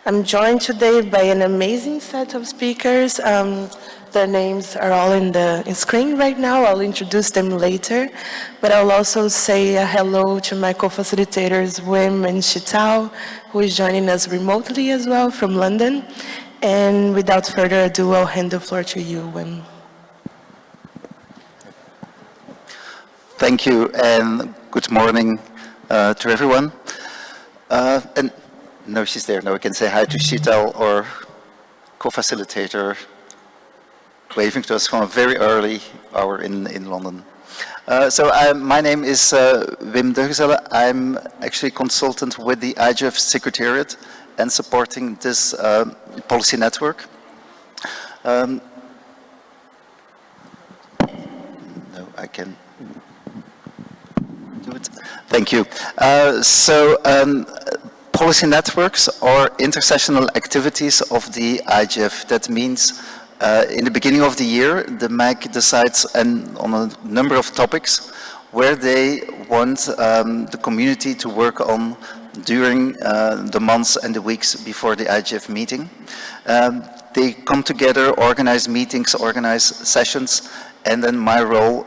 I'm joined today by an amazing set of speakers. Their names are all in the screen right now. I'll introduce them later, but I'll also say a hello to my co-facilitators, Wim and Chitao, who is joining us remotely as well from London. And without further ado, I'll hand the floor to you, Wim. Thank you, and good morning to everyone. And no, she's there. Now we can say hi to Sheetal, our co-facilitator, waving to us from a very early hour in London. My name is Wim Deugezelle. I'm actually consultant with the IGF Secretariat and supporting this policy network. No, I can do it. Thank you. Policy networks are intersessional activities of the IGF. That means in the beginning of the year, the MAG decides on a number of topics where they want the community to work on during the months and the weeks before the IGF meeting. They come together, organize meetings, organize sessions, and then my role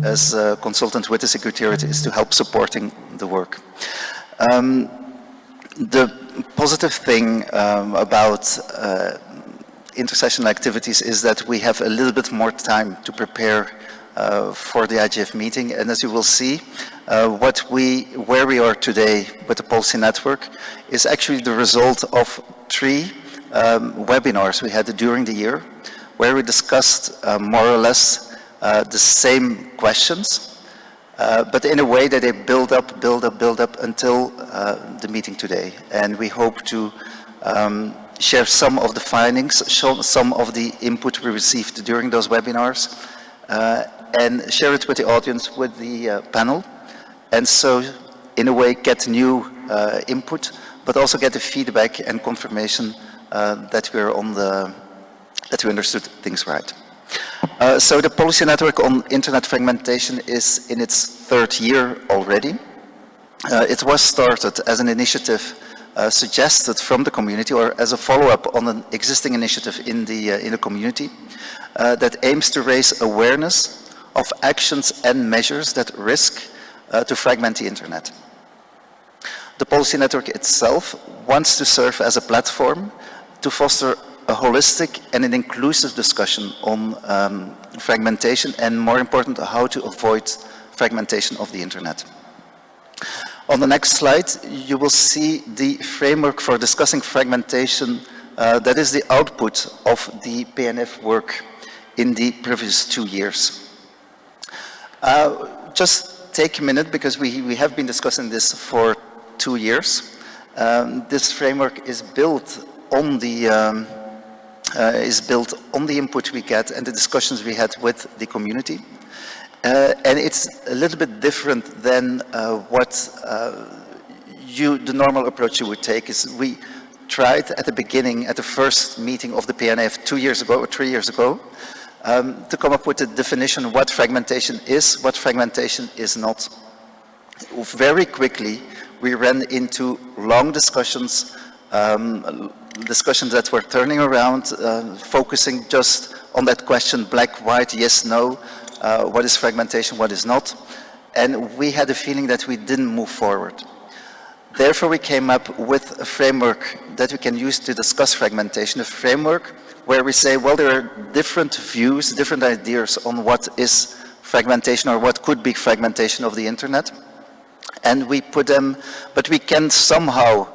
as a consultant with the Secretariat is to help supporting the work. The positive thing about intersessional activities is that we have a little bit more time to prepare for the IGF meeting, and as you will see, where we are today with the policy network is actually the result of 3 webinars we had during the year, where we discussed more or less the same questions, but in a way that they build up until the meeting today. And we hope to share some of the findings, show some of the input we received during those webinars, and share it with the audience, with the panel. And so, in a way, get new input, but also get the feedback and confirmation that we understood things right. So the policy network on internet fragmentation is in its 3rd year already. It was started as an initiative suggested from the community, or as a follow-up on an existing initiative in the community that aims to raise awareness of actions and measures that risk to fragment the internet. The policy network itself wants to serve as a platform to foster a holistic and an inclusive discussion on fragmentation, and more important, how to avoid fragmentation of the internet. On the next slide, you will see the framework for discussing fragmentation that is the output of the PNF work in the previous 2 years. Just take a minute, because we have been discussing this for 2 years. This framework is built on the input we get and the discussions we had with the community. And it's a little bit different than the normal approach you would take. Is we tried at the beginning, at the first meeting of the PNF 2 years ago or 3 years ago, to come up with a definition of what fragmentation is not. Very quickly, we ran into long discussions, discussions that were turning around, focusing just on that question, black, white, yes, no, what is fragmentation, what is not. And we had a feeling that we didn't move forward. Therefore, we came up with a framework that we can use to discuss fragmentation, a framework where we say, well, there are different views, different ideas on what is fragmentation or what could be fragmentation of the internet. And we put them, but we can somehow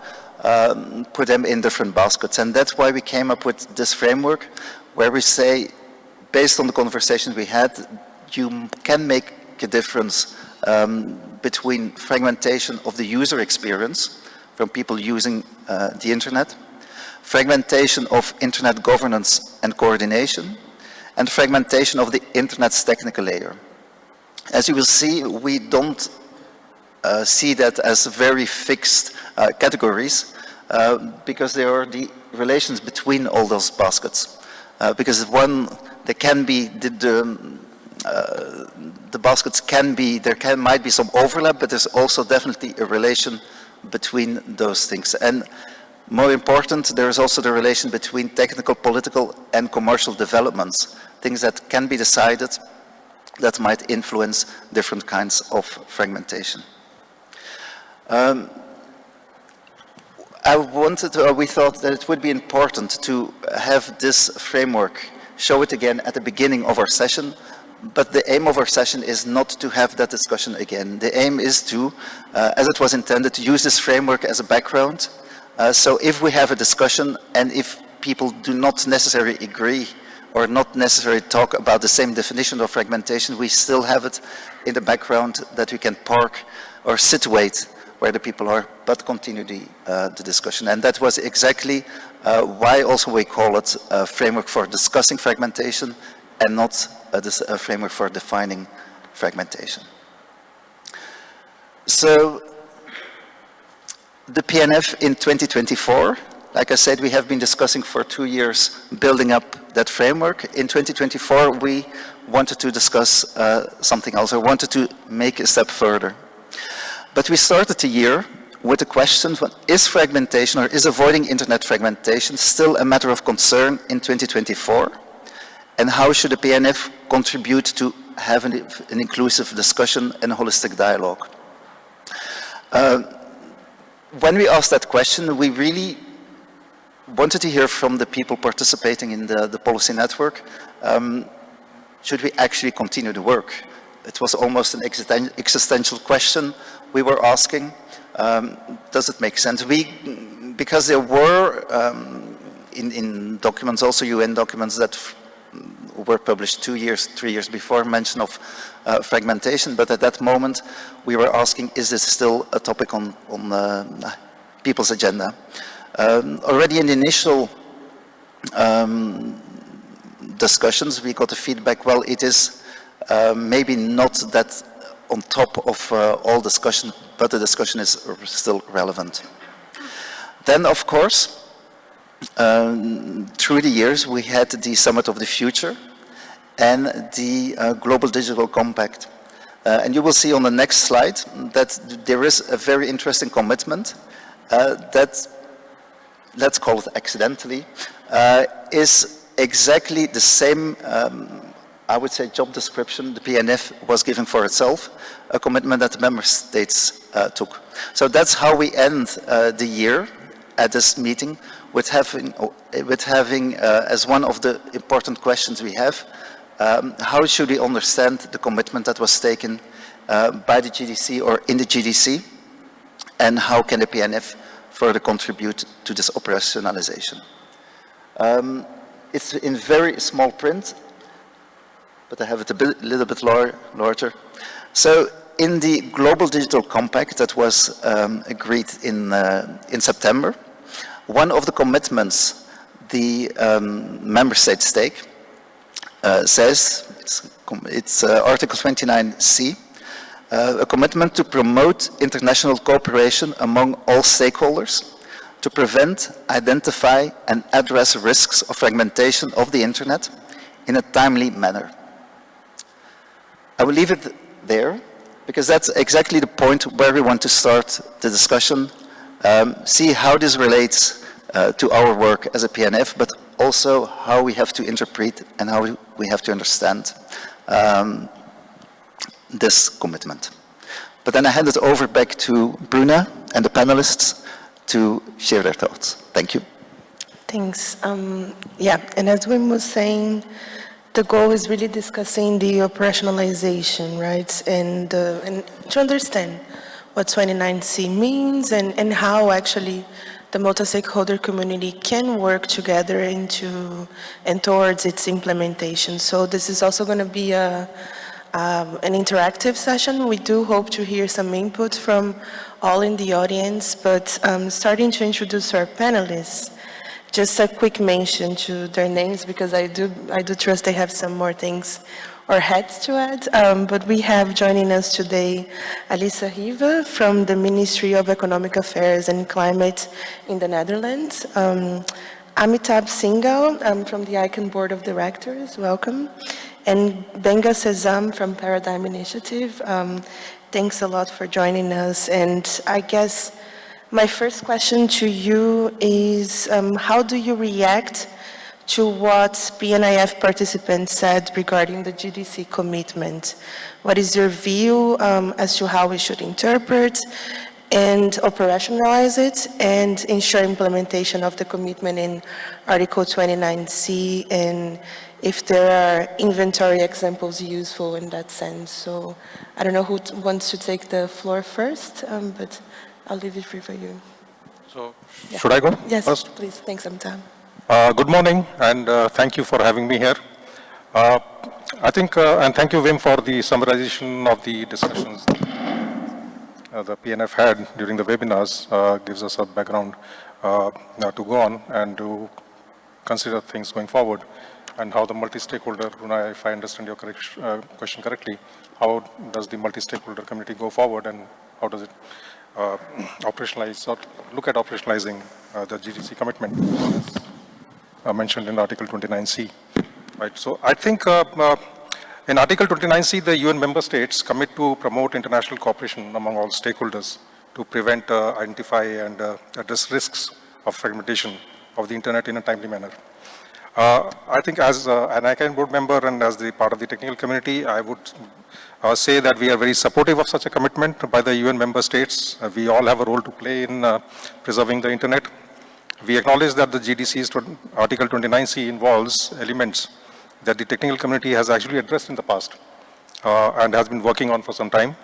put them in different baskets. And that's why we came up with this framework where we say, based on the conversations we had, you can make a difference between fragmentation of the user experience from people using the internet, fragmentation of internet governance and coordination, and fragmentation of the internet's technical layer. As you will see, we don't see that as very fixed categories because there are the relations between all those baskets. Because one, there can be the baskets can be, might be some overlap, but there's also definitely a relation between those things. And More important, there is also the relation between technical, political, and commercial developments, things that can be decided that might influence different kinds of fragmentation. We thought that it would be important to have this framework, show it again at the beginning of our session, but the aim of our session is not to have that discussion again. The aim is to, as it was intended, to use this framework as a background. So if we have a discussion and if people do not necessarily agree or not necessarily talk about the same definition of fragmentation, we still have it in the background that we can park or situate where the people are, but continue the discussion. And that was exactly why also we call it a framework for discussing fragmentation and not a framework for defining fragmentation. So the PNF in 2024, like I said, we have been discussing for 2 years building up that framework. In 2024, we wanted to discuss something else, or wanted to make a step further. But we started the year with the question, is fragmentation or is avoiding internet fragmentation still a matter of concern in 2024? And how should the PNF contribute to have an inclusive discussion and a holistic dialogue? When we asked that question, we really wanted to hear from the people participating in the policy network, should we actually continue the work? It was almost an existential question we were asking. Does it make sense? Because there were in documents, also UN documents that were published 2 years, 3 years before, mention of fragmentation, but at that moment we were asking, is this still a topic on people's agenda? Already in the initial discussions, we got the feedback, well, it is maybe not that on top of all discussion, but the discussion is still relevant. Then, of course, through the years, we had the Summit of the Future and the Global Digital Compact. And you will see on the next slide that there is a very interesting commitment that, let's call it accidentally, is exactly the same, I would say, job description the PNF was given for itself, a commitment that the member states took. So that's how we end the year at this meeting, with having as one of the important questions we have, how should we understand the commitment that was taken by the GDC or in the GDC, and how can the PNF further contribute to this operationalization? It's in very small print, but I have it a little bit larger. So in the Global Digital Compact that was agreed in September, one of the commitments the member states take says, it's Article 29C, a commitment to promote international cooperation among all stakeholders to prevent, identify and address risks of fragmentation of the internet in a timely manner. I will leave it there because that's exactly the point where we want to start the discussion, see how this relates to our work as a PNF, but also how we have to interpret and how we have to understand this commitment. But then I hand it over back to Bruna and the panelists to share their thoughts. Thank you. Thanks. Yeah, and as Wim was saying, the goal is really discussing the operationalization, right? And to understand what 29C means and how actually the multi-stakeholder community can work together and towards its implementation. So this is also going to be an interactive session. We do hope to hear some input from all in the audience, but starting to introduce our panelists, just a quick mention to their names because I do trust they have some more things or heads to add. But we have joining us today Alissa Riva from the Ministry of Economic Affairs and Climate in the Netherlands. Amitabh Singhal from the ICANN Board of Directors, welcome. And Benga Sezam from Paradigm Initiative. Thanks a lot for joining us. And I guess My first question to you is, how do you react to what PNIF participants said regarding the GDC commitment? What is your view as to how we should interpret and operationalize it and ensure implementation of the commitment in Article 29C, and if there are inventory examples useful in that sense? So I don't know who wants to take the floor first, but I'll leave it free for you. So, Yeah. should I go Yes, first? please, take some time. Good morning, and thank you for having me here. Uh, I think, and thank you, Wim, for the summarization of the discussions the PNF had during the webinars. Gives us a background to go on and to consider things going forward, and how the multi-stakeholder, Runa, if I understand your question correctly, how does the multi-stakeholder community go forward, and how does it operationalize or look at operationalizing the GDC commitment mentioned in Article 29C. Right. So I think in Article 29C, the UN member states commit to promote international cooperation among all stakeholders to prevent, identify, and address risks of fragmentation of the internet in a timely manner. I think as an ICANN board member and as the part of the technical community, I would say that we are very supportive of such a commitment by the UN member states. We all have a role to play in preserving the internet. We acknowledge that the GDC's Article 29C involves elements that the technical community has actually addressed in the past and has been working on for some time.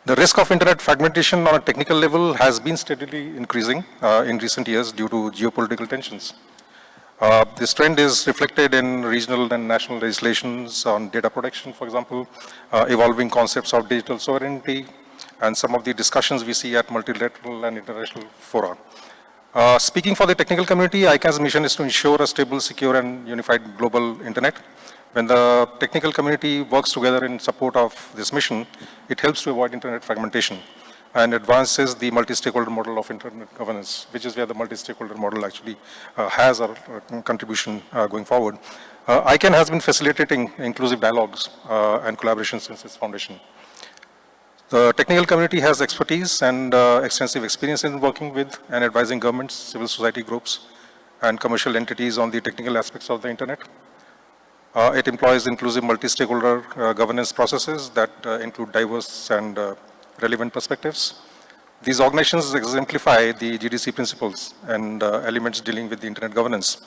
The risk of internet fragmentation on a technical level has been steadily increasing in recent years due to geopolitical tensions. This trend is reflected in regional and national legislations on data protection, for example, evolving concepts of digital sovereignty, and some of the discussions we see at multilateral and international fora. Speaking for the technical community, ICANN's mission is to ensure a stable, secure, and unified global internet. When the technical community works together in support of this mission, it helps to avoid internet fragmentation and advances the multi-stakeholder model of internet governance, which is where the multi-stakeholder model actually has a contribution going forward. ICANN has been facilitating inclusive dialogues and collaboration since its foundation. The technical community has expertise and extensive experience in working with and advising governments, civil society groups, and commercial entities on the technical aspects of the internet. It employs inclusive multi-stakeholder governance processes that include diverse and relevant perspectives. These organizations exemplify the GDC principles and elements dealing with the internet governance.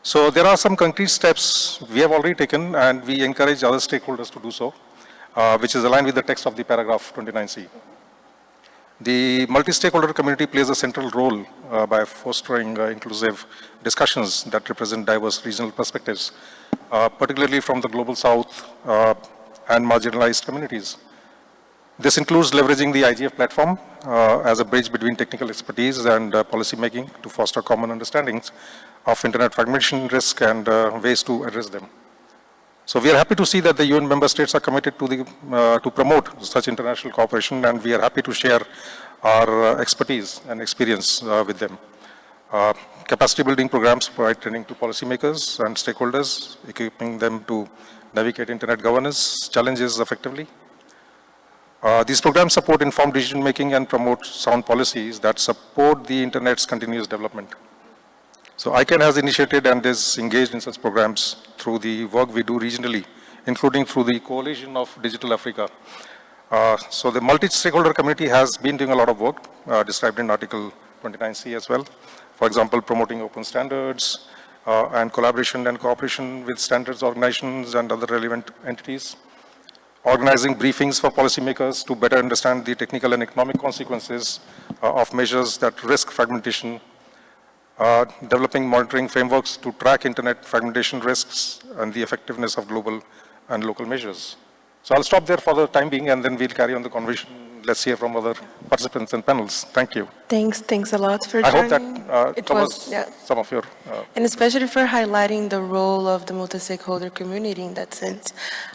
So there are some concrete steps we have already taken, and we encourage other stakeholders to do so, which is aligned with the text of the paragraph 29C. The multi-stakeholder community plays a central role by fostering inclusive discussions that represent diverse regional perspectives, particularly from the global south and marginalized communities. This includes leveraging the IGF platform as a bridge between technical expertise and policy making to foster common understandings of internet fragmentation risk and ways to address them. So we are happy to see that the UN member states are committed to promote such international cooperation, and we are happy to share our expertise and experience with them. Capacity building programs provide training to policymakers and stakeholders, equipping them to navigate internet governance challenges effectively. These programs support informed decision making and promote sound policies that support the internet's continuous development. So ICANN has initiated and is engaged in such programs through the work we do regionally, including through the Coalition of Digital Africa. So the multi-stakeholder community has been doing a lot of work described in Article 29C as well. For example, promoting open standards and collaboration and cooperation with standards organizations and other relevant entities. Organizing briefings for policymakers to better understand the technical and economic consequences of measures that risk fragmentation. Developing monitoring frameworks to track internet fragmentation risks and the effectiveness of global and local measures. So I'll stop there for the time being, and then we'll carry on the conversation. Let's hear from other participants and panels. Thank you. Thanks a lot for I hope joining. that covers some of your... And especially for highlighting the role of the multi-stakeholder community in that sense.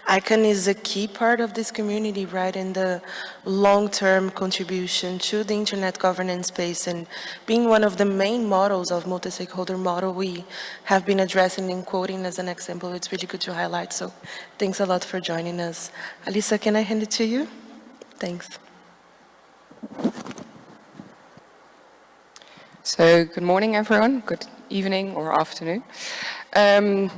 ICANN is a key part of this community, right, in the long-term contribution to the internet governance space, and being one of the main models of multi-stakeholder model we have been addressing and quoting as an example. It's really good to highlight, so thanks a lot for joining us. Alisa, can I hand it to you? Thanks. So good morning, everyone. Good evening or afternoon. I'm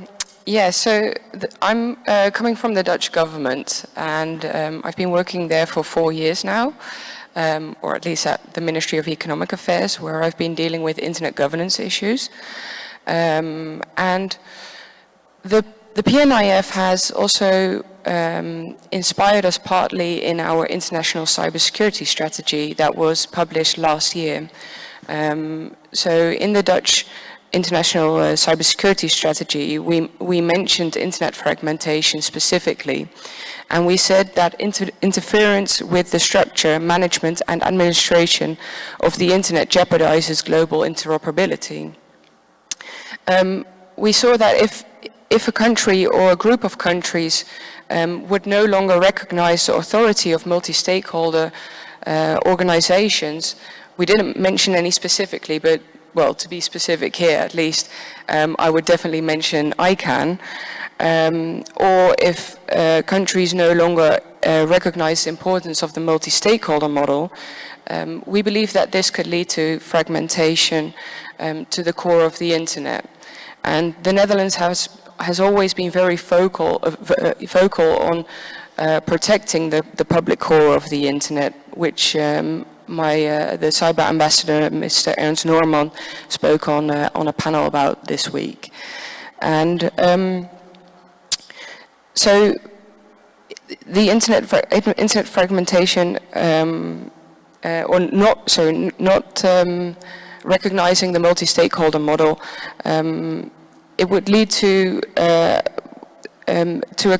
coming from the Dutch government, and I've been working there for 4 years now, or at least at the Ministry of Economic Affairs, where I've been dealing with internet governance issues. And the PNIF has also inspired us partly in our international cybersecurity strategy that was published last year. So in the Dutch international cybersecurity strategy, we mentioned internet fragmentation specifically, and we said that interference with the structure, management and administration of the internet jeopardizes global interoperability. We saw that if a country or a group of countries would no longer recognize the authority of multi-stakeholder organizations, we didn't mention any specifically, but well, to be specific here at least, I would definitely mention ICANN, or if countries no longer recognize the importance of the multi-stakeholder model, we believe that this could lead to fragmentation to the core of the internet. And the Netherlands has always been very vocal on protecting the public core of the internet, which the cyber ambassador, Mr. Ernst Norman, spoke on a panel about this week. And so the internet fragmentation, or not recognizing the multi-stakeholder model, it would lead to a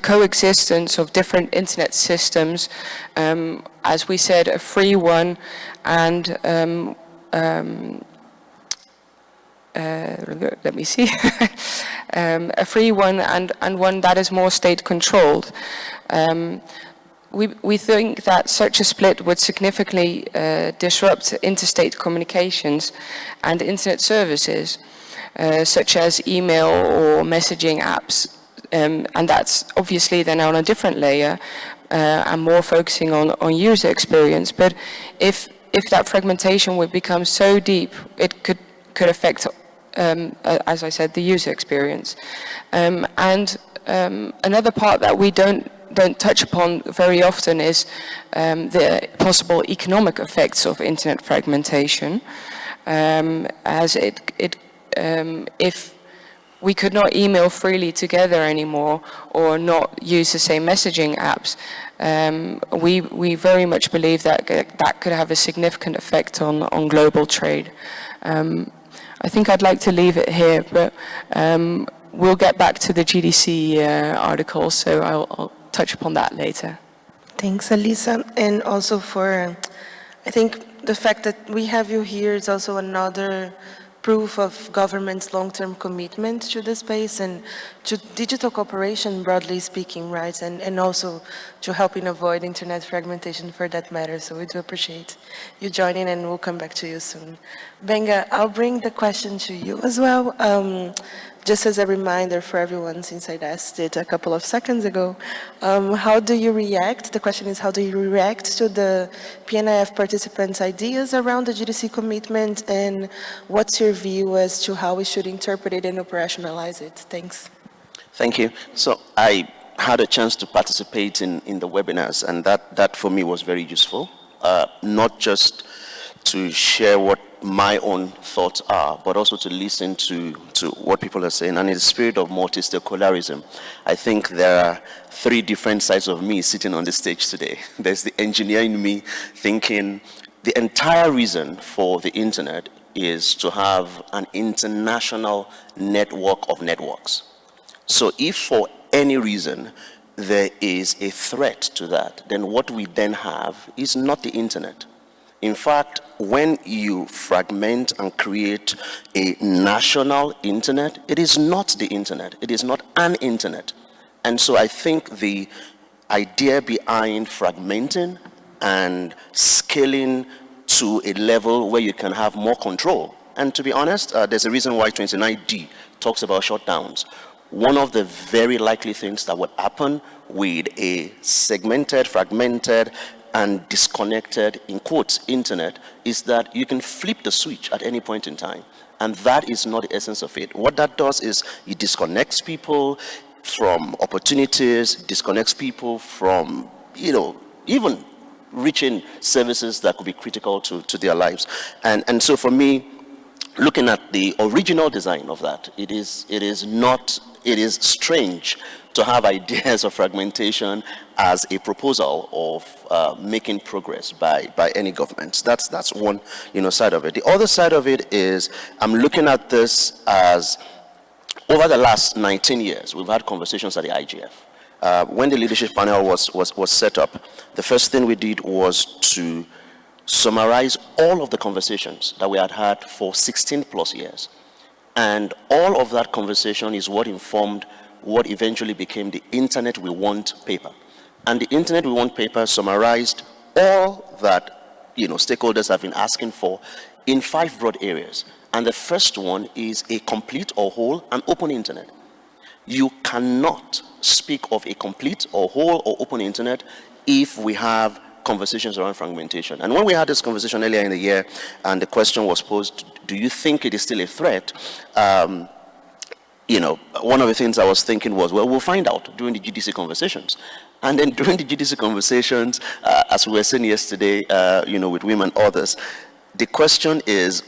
coexistence of different internet systems, as we said, a free one and let me see, a free one and one that is more state-controlled. We think that such a split would significantly disrupt interstate communications and internet services, such as email or messaging apps. And that's obviously then on a different layer and more focusing on user experience. But if that fragmentation would become so deep, it could affect, as I said, the user experience. And another part that we don't touch upon very often is the possible economic effects of internet fragmentation, as if we could not email freely together anymore or not use the same messaging apps, we very much believe that that could have a significant effect on global trade. I think I'd like to leave it here, but we'll get back to the GDC article, so I'll touch upon that later. Thanks, Elisa. And also for, I think the fact that we have you here is also another proof of government's long-term commitment to the space and to digital cooperation, broadly speaking, right? And also to helping avoid internet fragmentation for that matter. So we do appreciate you joining, and we'll come back to you soon. Benga, I'll bring the question to you as well. Just as a reminder for everyone, since I asked it a couple of seconds ago, how do you react? The question is, how do you react to the PNIF participants' ideas around the GDC commitment, and what's your view as to how we should interpret it and operationalize it? Thanks. Thank you. So I had a chance to participate in the webinars, and that for me was very useful, not just to share what my own thoughts are, but also to listen to what people are saying. And in the spirit of multi-stakeholderism, I think there are three different sides of me sitting on the stage today. There's the engineer in me thinking the entire reason for the internet is to have an international network of networks. So if for any reason there is a threat to that, then what we then have is not the internet. In fact, when you fragment and create a national internet, it is not the internet. It is not an internet. And so I think the idea behind fragmenting and scaling to a level where you can have more control. And to be honest, there's a reason why 29D talks about shutdowns. One of the very likely things that would happen with a segmented, fragmented and disconnected, in quotes, internet, is that you can flip the switch at any point in time. And that is not the essence of it. What that does is it disconnects people from opportunities, disconnects people from, even reaching services that could be critical to their lives. And so for me, looking at the original design of that, it is strange to have ideas of fragmentation as a proposal of making progress by any government. That's one side of it. The other side of it is I'm looking at this as over the last 19 years, we've had conversations at the IGF. When the leadership panel was set up, the first thing we did was to summarize all of the conversations that we had for 16 plus years. And all of that conversation is what informed what eventually became the Internet We Want paper. And the Internet We Want paper summarized all that stakeholders have been asking for in 5 broad areas. And the first one is a complete or whole and open internet. You cannot speak of a complete or whole or open internet if we have conversations around fragmentation. And when we had this conversation earlier in the year, and the question was posed, do you think it is still a threat? One of the things I was thinking was, well, we'll find out during the GDC conversations. And then during the GDC conversations, as we were saying yesterday, with women and others, the question is,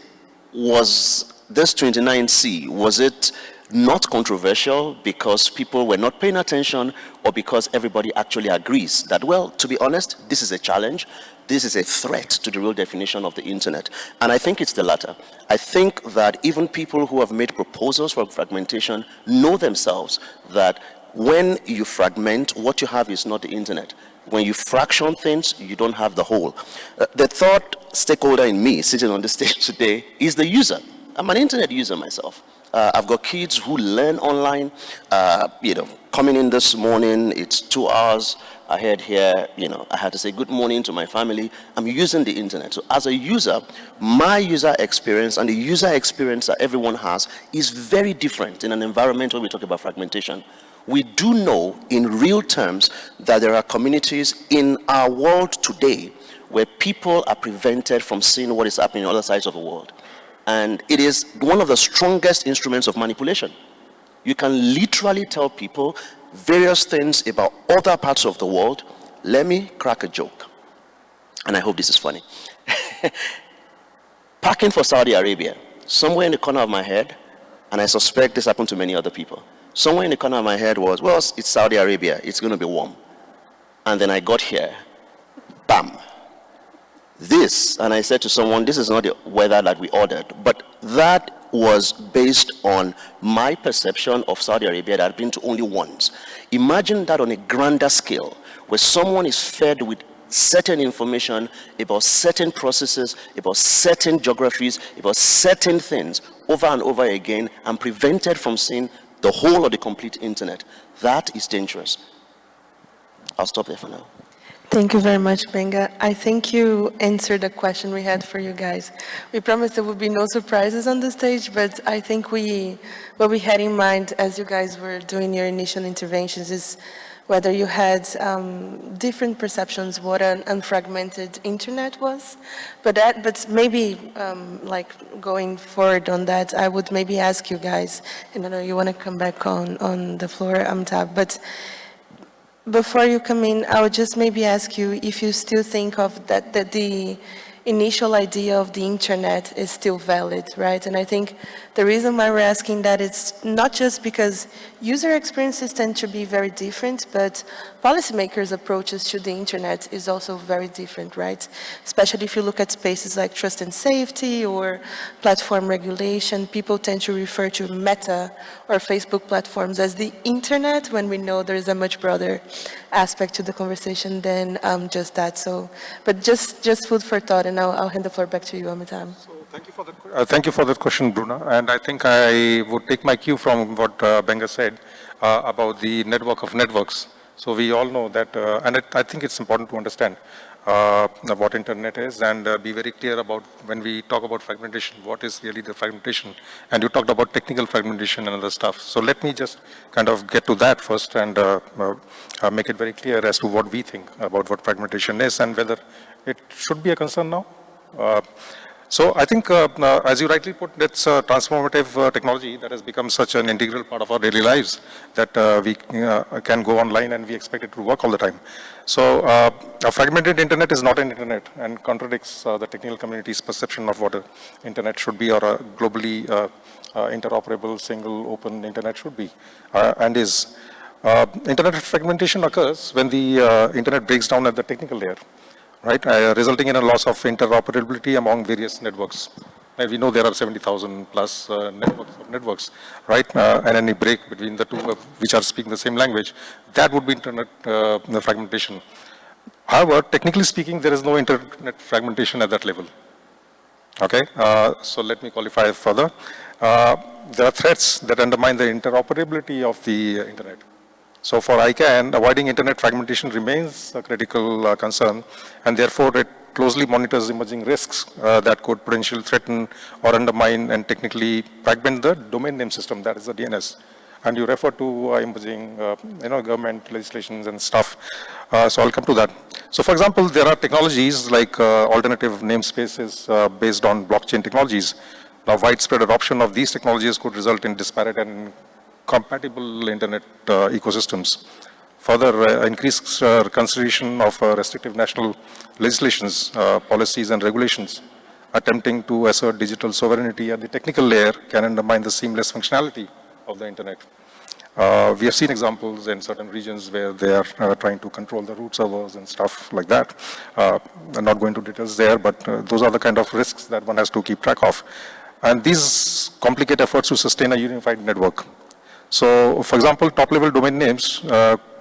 was this 29C, was it not controversial because people were not paying attention, or because everybody actually agrees that, well, to be honest, this is a challenge, this is a threat to the real definition of the internet? And I think it's the latter. I think that even people who have made proposals for fragmentation know themselves that when you fragment, what you have is not the internet. When you fraction things, you don't have the whole. The third stakeholder in me sitting on the stage today is the user. I'm an internet user myself. I've got kids who learn online. Coming in this morning, it's 2 hours ahead here. I had to say good morning to my family. I'm using the internet. So as a user, my user experience and the user experience that everyone has is very different in an environment where we talk about fragmentation. We do know in real terms that there are communities in our world today where people are prevented from seeing what is happening on other sides of the world. And it is one of the strongest instruments of manipulation. You can literally tell people various things about other parts of the world. Let me crack a joke, and I hope this is funny. Parking for Saudi Arabia, somewhere in the corner of my head, and I suspect this happened to many other people, somewhere in the corner of my head was, well, it's Saudi Arabia, it's going to be warm. And then I got here, bam. This, and I said to someone, this is not the weather that we ordered, but that was based on my perception of Saudi Arabia that I'd been to only once. Imagine that on a grander scale, where someone is fed with certain information about certain processes, about certain geographies, about certain things over and over again, and prevented from seeing the whole of the complete internet. That is dangerous. I'll stop there for now. Thank you very much, Benga. I think you answered the question we had for you guys. We promised there would be no surprises on the stage, but I think what we had in mind as you guys were doing your initial interventions is whether you had different perceptions what an unfragmented internet was. But maybe like going forward on that, I would maybe ask you guys, and I know you want to come back on the floor, Amitabh, but before you come in, I would just maybe ask you if you still think of that the initial idea of the internet is still valid, right? And I think the reason why we're asking that is not just because user experiences tend to be very different, but policymakers' approaches to the internet is also very different, right? Especially if you look at spaces like trust and safety or platform regulation, people tend to refer to Meta or Facebook platforms as the internet when we know there is a much broader aspect to the conversation than just that. So, but just food for thought, and I'll hand the floor back to you, Amitabh. So thank you for that question, Bruna. And I think I would take my cue from what Benga said about the network of networks So we all know that, I think it's important to understand what internet is and be very clear about when we talk about fragmentation, what is really the fragmentation. And you talked about technical fragmentation and other stuff. So let me just kind of get to that first and make it very clear as to what we think about what fragmentation is and whether it should be a concern now. So I think, as you rightly put, it's a transformative technology that has become such an integral part of our daily lives that we can go online and we expect it to work all the time. So a fragmented internet is not an internet and contradicts the technical community's perception of what an internet should be or a globally interoperable, single, open internet should be and is. Internet fragmentation occurs when the internet breaks down at the technical layer, right, resulting in a loss of interoperability among various networks. And we know there are 70,000 plus networks, right, and any break between the two which are speaking the same language, that would be internet fragmentation. However, technically speaking, there is no internet fragmentation at that level. Okay, so let me qualify further. There are threats that undermine the interoperability of the internet. So for ICANN, avoiding internet fragmentation remains a critical concern, and therefore it closely monitors emerging risks that could potentially threaten or undermine and technically fragment the domain name system, that is the DNS. And you refer to emerging, government legislations and stuff. So I'll come to that. So for example, there are technologies like alternative namespaces based on blockchain technologies. Now, widespread adoption of these technologies could result in disparate and compatible internet ecosystems. Further, increased consideration of restrictive national legislations, policies and regulations attempting to assert digital sovereignty at the technical layer can undermine the seamless functionality of the internet. We have seen examples in certain regions where they are trying to control the root servers and stuff like that. I'm not going into details there, but those are the kind of risks that one has to keep track of. And these complicate efforts to sustain a unified network. So, for example, top-level domain names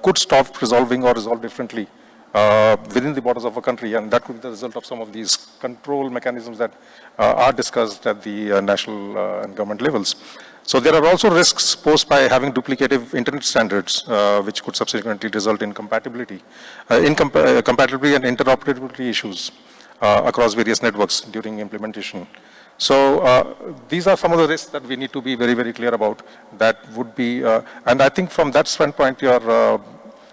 could stop resolving or resolve differently within the borders of a country, and that could be the result of some of these control mechanisms that are discussed at the national and government levels. So there are also risks posed by having duplicative internet standards, which could subsequently result in compatibility and interoperability issues across various networks during implementation. So these are some of the risks that we need to be very, very clear about. That would be, and I think from that standpoint, your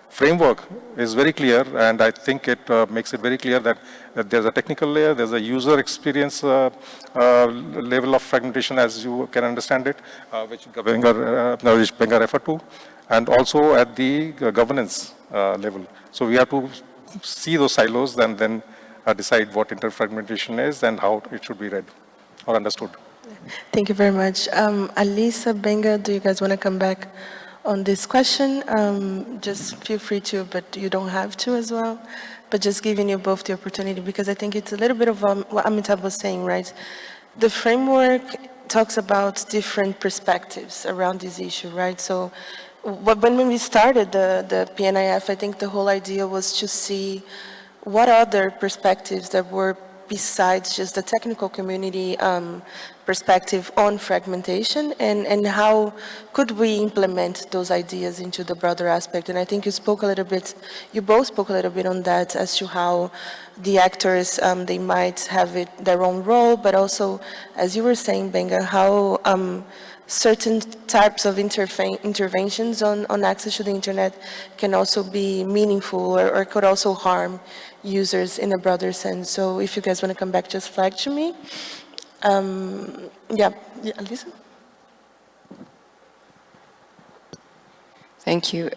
framework is very clear, and I think it makes it very clear that there's a technical layer, there's a user experience level of fragmentation, as you can understand it, which Benga referred to, and also at the governance level. So we have to see those silos and then decide what interfragmentation is and how it should be read or understood. Thank you very much. Alisa, Benga, do you guys want to come back on this question? Just feel free to, but you don't have to as well. But just giving you both the opportunity, because I think it's a little bit of what Amitabh was saying, right? The framework talks about different perspectives around this issue, right? So when we started the PNIF, I think the whole idea was to see what other perspectives that were besides just the technical community perspective on fragmentation, and how could we implement those ideas into the broader aspect. And I think you both spoke a little bit on that as to how the actors, they might have their own role, but also, as you were saying, Benga, how certain types of interventions on access to the internet can also be meaningful or could also harm users in a broader sense. So if you guys want to come back, just flag to me. Yeah, Lisa? Thank you.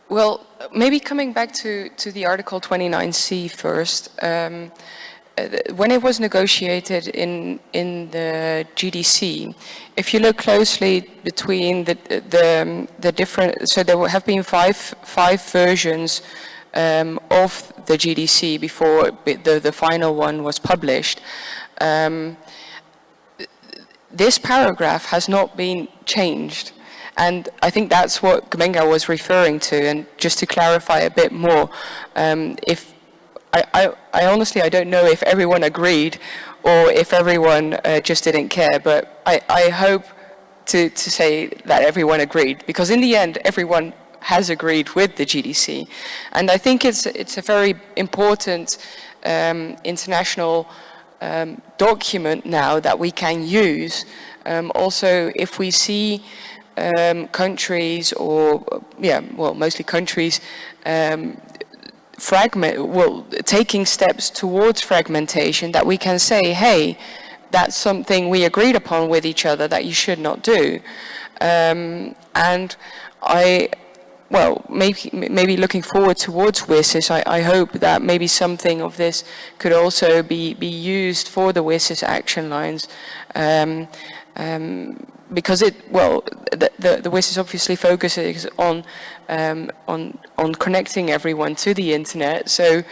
Well, maybe coming back to the Article 29C first. When it was negotiated in the GDC, if you look closely between the different, so there have been five versions of the GDC before the final one was published. This paragraph has not been changed, and I think that's what Gbenga was referring to. And just to clarify a bit more, I honestly, I don't know if everyone agreed or if everyone just didn't care, but I hope to say that everyone agreed, because in the end, everyone has agreed with the GDC. And I think it's a very important international document now that we can use. Also, if we see countries, or mostly countries, taking steps towards fragmentation, that we can say, hey, that's something we agreed upon with each other that you should not do. And maybe looking forward towards WSIS, I hope that maybe something of this could also be used for the WSIS action lines. Because the WSIS obviously focuses on connecting everyone to the internet. So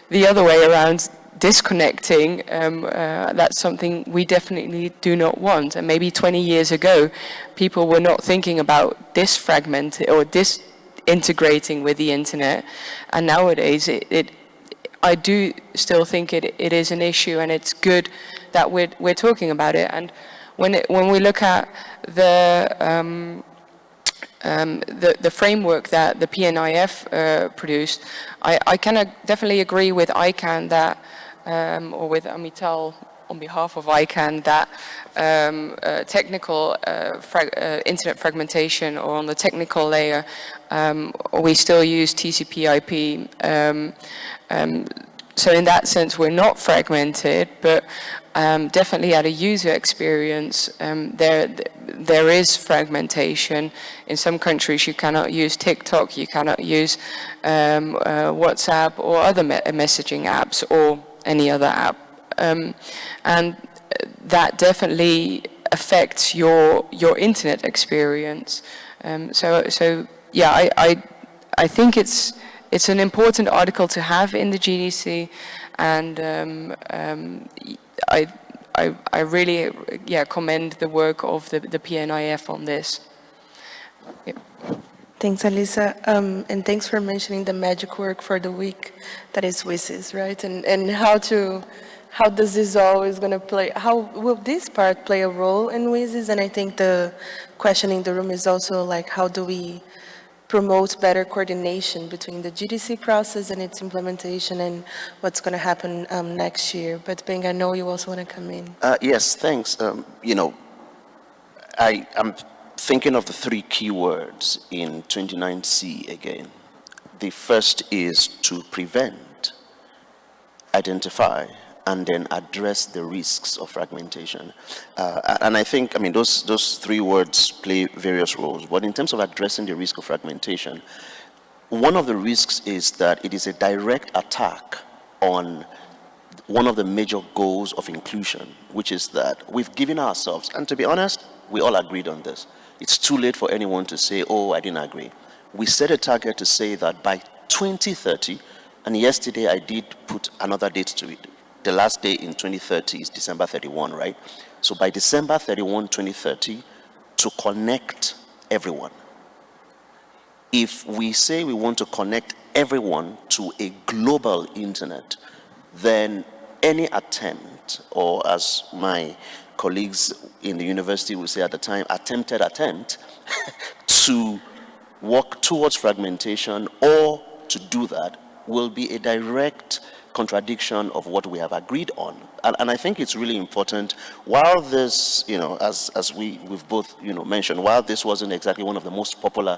the other way around, disconnecting, that's something we definitely do not want. And maybe 20 years ago, people were not thinking about disfragmenting or disintegrating with the internet. And nowadays, I do still think it is an issue, and it's good that we're talking about it. And when we look at the framework that the PNIF produced, I can definitely agree with ICANN that, or with Amital on behalf of ICANN, that technical internet fragmentation, or on the technical layer, we still use TCP/IP. So in that sense, we're not fragmented, but definitely at a user experience, there is fragmentation. In some countries, you cannot use TikTok, you cannot use WhatsApp or other messaging apps, or any other app. And that definitely affects your internet experience. So yeah, I think it's an important article to have in the GDC, and I really commend the work of the PNIF on this. Yep. Thanks, Alisa. And thanks for mentioning the magic work for the week that is WSIS, right? And how does this all is going to play, how will this part play a role in WSIS? And I think the question in the room is also like, how do we promote better coordination between the GDC process and its implementation, and what's going to happen next year? But Beng, I know you also want to come in. Yes, thanks. I'm thinking of the three key words in 29C again. The first is to prevent, identify, and then address the risks of fragmentation. And I think, those three words play various roles. But in terms of addressing the risk of fragmentation, one of the risks is that it is a direct attack on one of the major goals of inclusion, which is that we've given ourselves, and to be honest, we all agreed on this. It's too late for anyone to say, oh, I didn't agree. We set a target to say that by 2030, and yesterday I did put another date to it. The last day in 2030 is December 31, right? So by December 31, 2030, to connect everyone. If we say we want to connect everyone to a global internet, then any attempt, or as my colleagues in the university would say at the time, attempted attempt to work towards fragmentation or to do that will be a direct contradiction of what we have agreed on. And I think it's really important, while this, as we've both, mentioned, while this wasn't exactly one of the most popular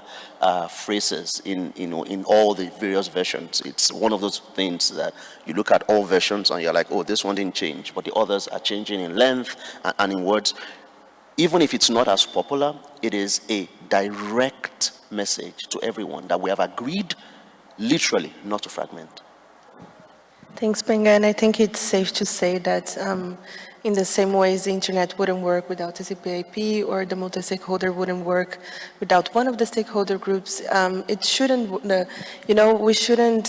phrases in all the various versions, it's one of those things that you look at all versions and you're like, oh, this one didn't change, but the others are changing in length and in words. Even if it's not as popular, it is a direct message to everyone that we have agreed, literally, not to fragment. Thanks, Benga. And I think it's safe to say that in the same ways the internet wouldn't work without TCP/IP, or the multi-stakeholder wouldn't work without one of the stakeholder groups, it shouldn't, we shouldn't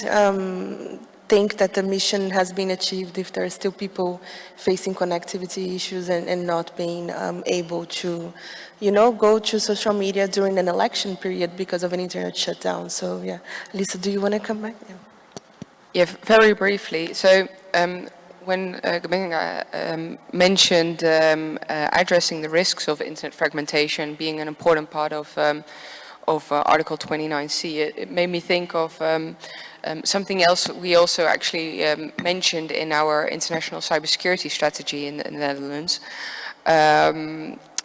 think that the mission has been achieved if there are still people facing connectivity issues and not being able to, go to social media during an election period because of an internet shutdown. So yeah, Lisa, do you want to come back? Yeah. Yeah, very briefly. So when Gbenga mentioned addressing the risks of internet fragmentation being an important part of Article 29C. It made me think of something else we also actually mentioned in our international cybersecurity strategy in the Netherlands,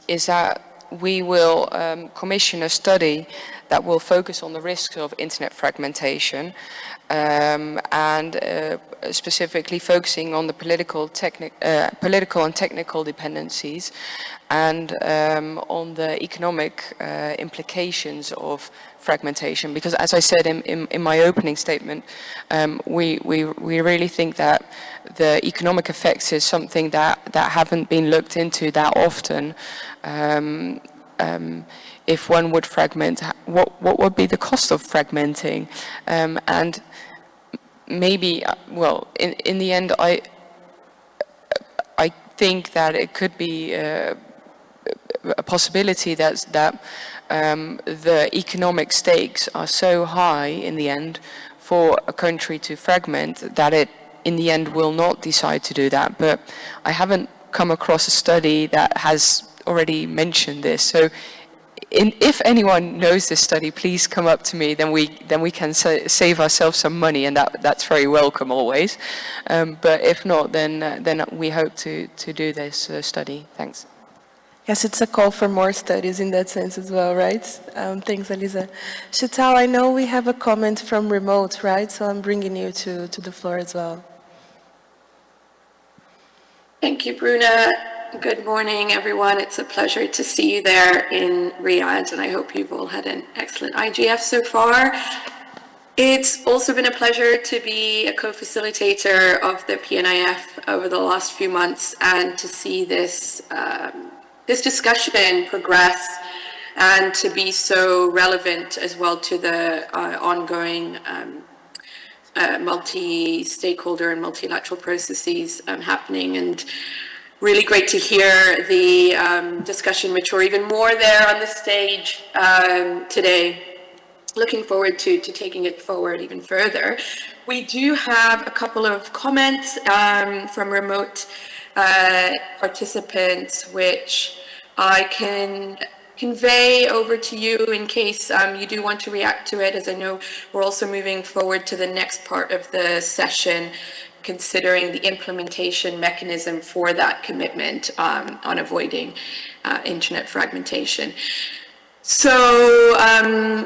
is that we will commission a study that will focus on the risks of internet fragmentation, and specifically focusing on the political and technical dependencies, and on the economic implications of fragmentation. Because as I said in my opening statement, we really think that the economic effects is something that haven't been looked into that often. If one would fragment, what would be the cost of fragmenting? And maybe, well, in the end, I think that it could be a possibility that the economic stakes are so high in the end for a country to fragment that it in the end will not decide to do that. But I haven't come across a study that has already mentioned this. So if anyone knows this study, please come up to me, then we can save ourselves some money, and that's very welcome always. But if not, then we hope to do this study. Thanks. Yes, it's a call for more studies in that sense as well, right? Thanks, Elisa. Chantal, I know we have a comment from remote, right? So I'm bringing you to the floor as well. Thank you, Bruna. Good morning, everyone. It's a pleasure to see you there in Riyadh, and I hope you've all had an excellent IGF so far. It's also been a pleasure to be a co-facilitator of the PNIF over the last few months, and to see this discussion progress, and to be so relevant as well to the ongoing multi-stakeholder and multilateral processes happening. And really great to hear the discussion mature even more there on the stage today. Looking forward to taking it forward even further. We do have a couple of comments from remote participants, which I can convey over to you in case you do want to react to it, as I know we're also moving forward to the next part of the session, considering the implementation mechanism for that commitment on avoiding internet fragmentation. So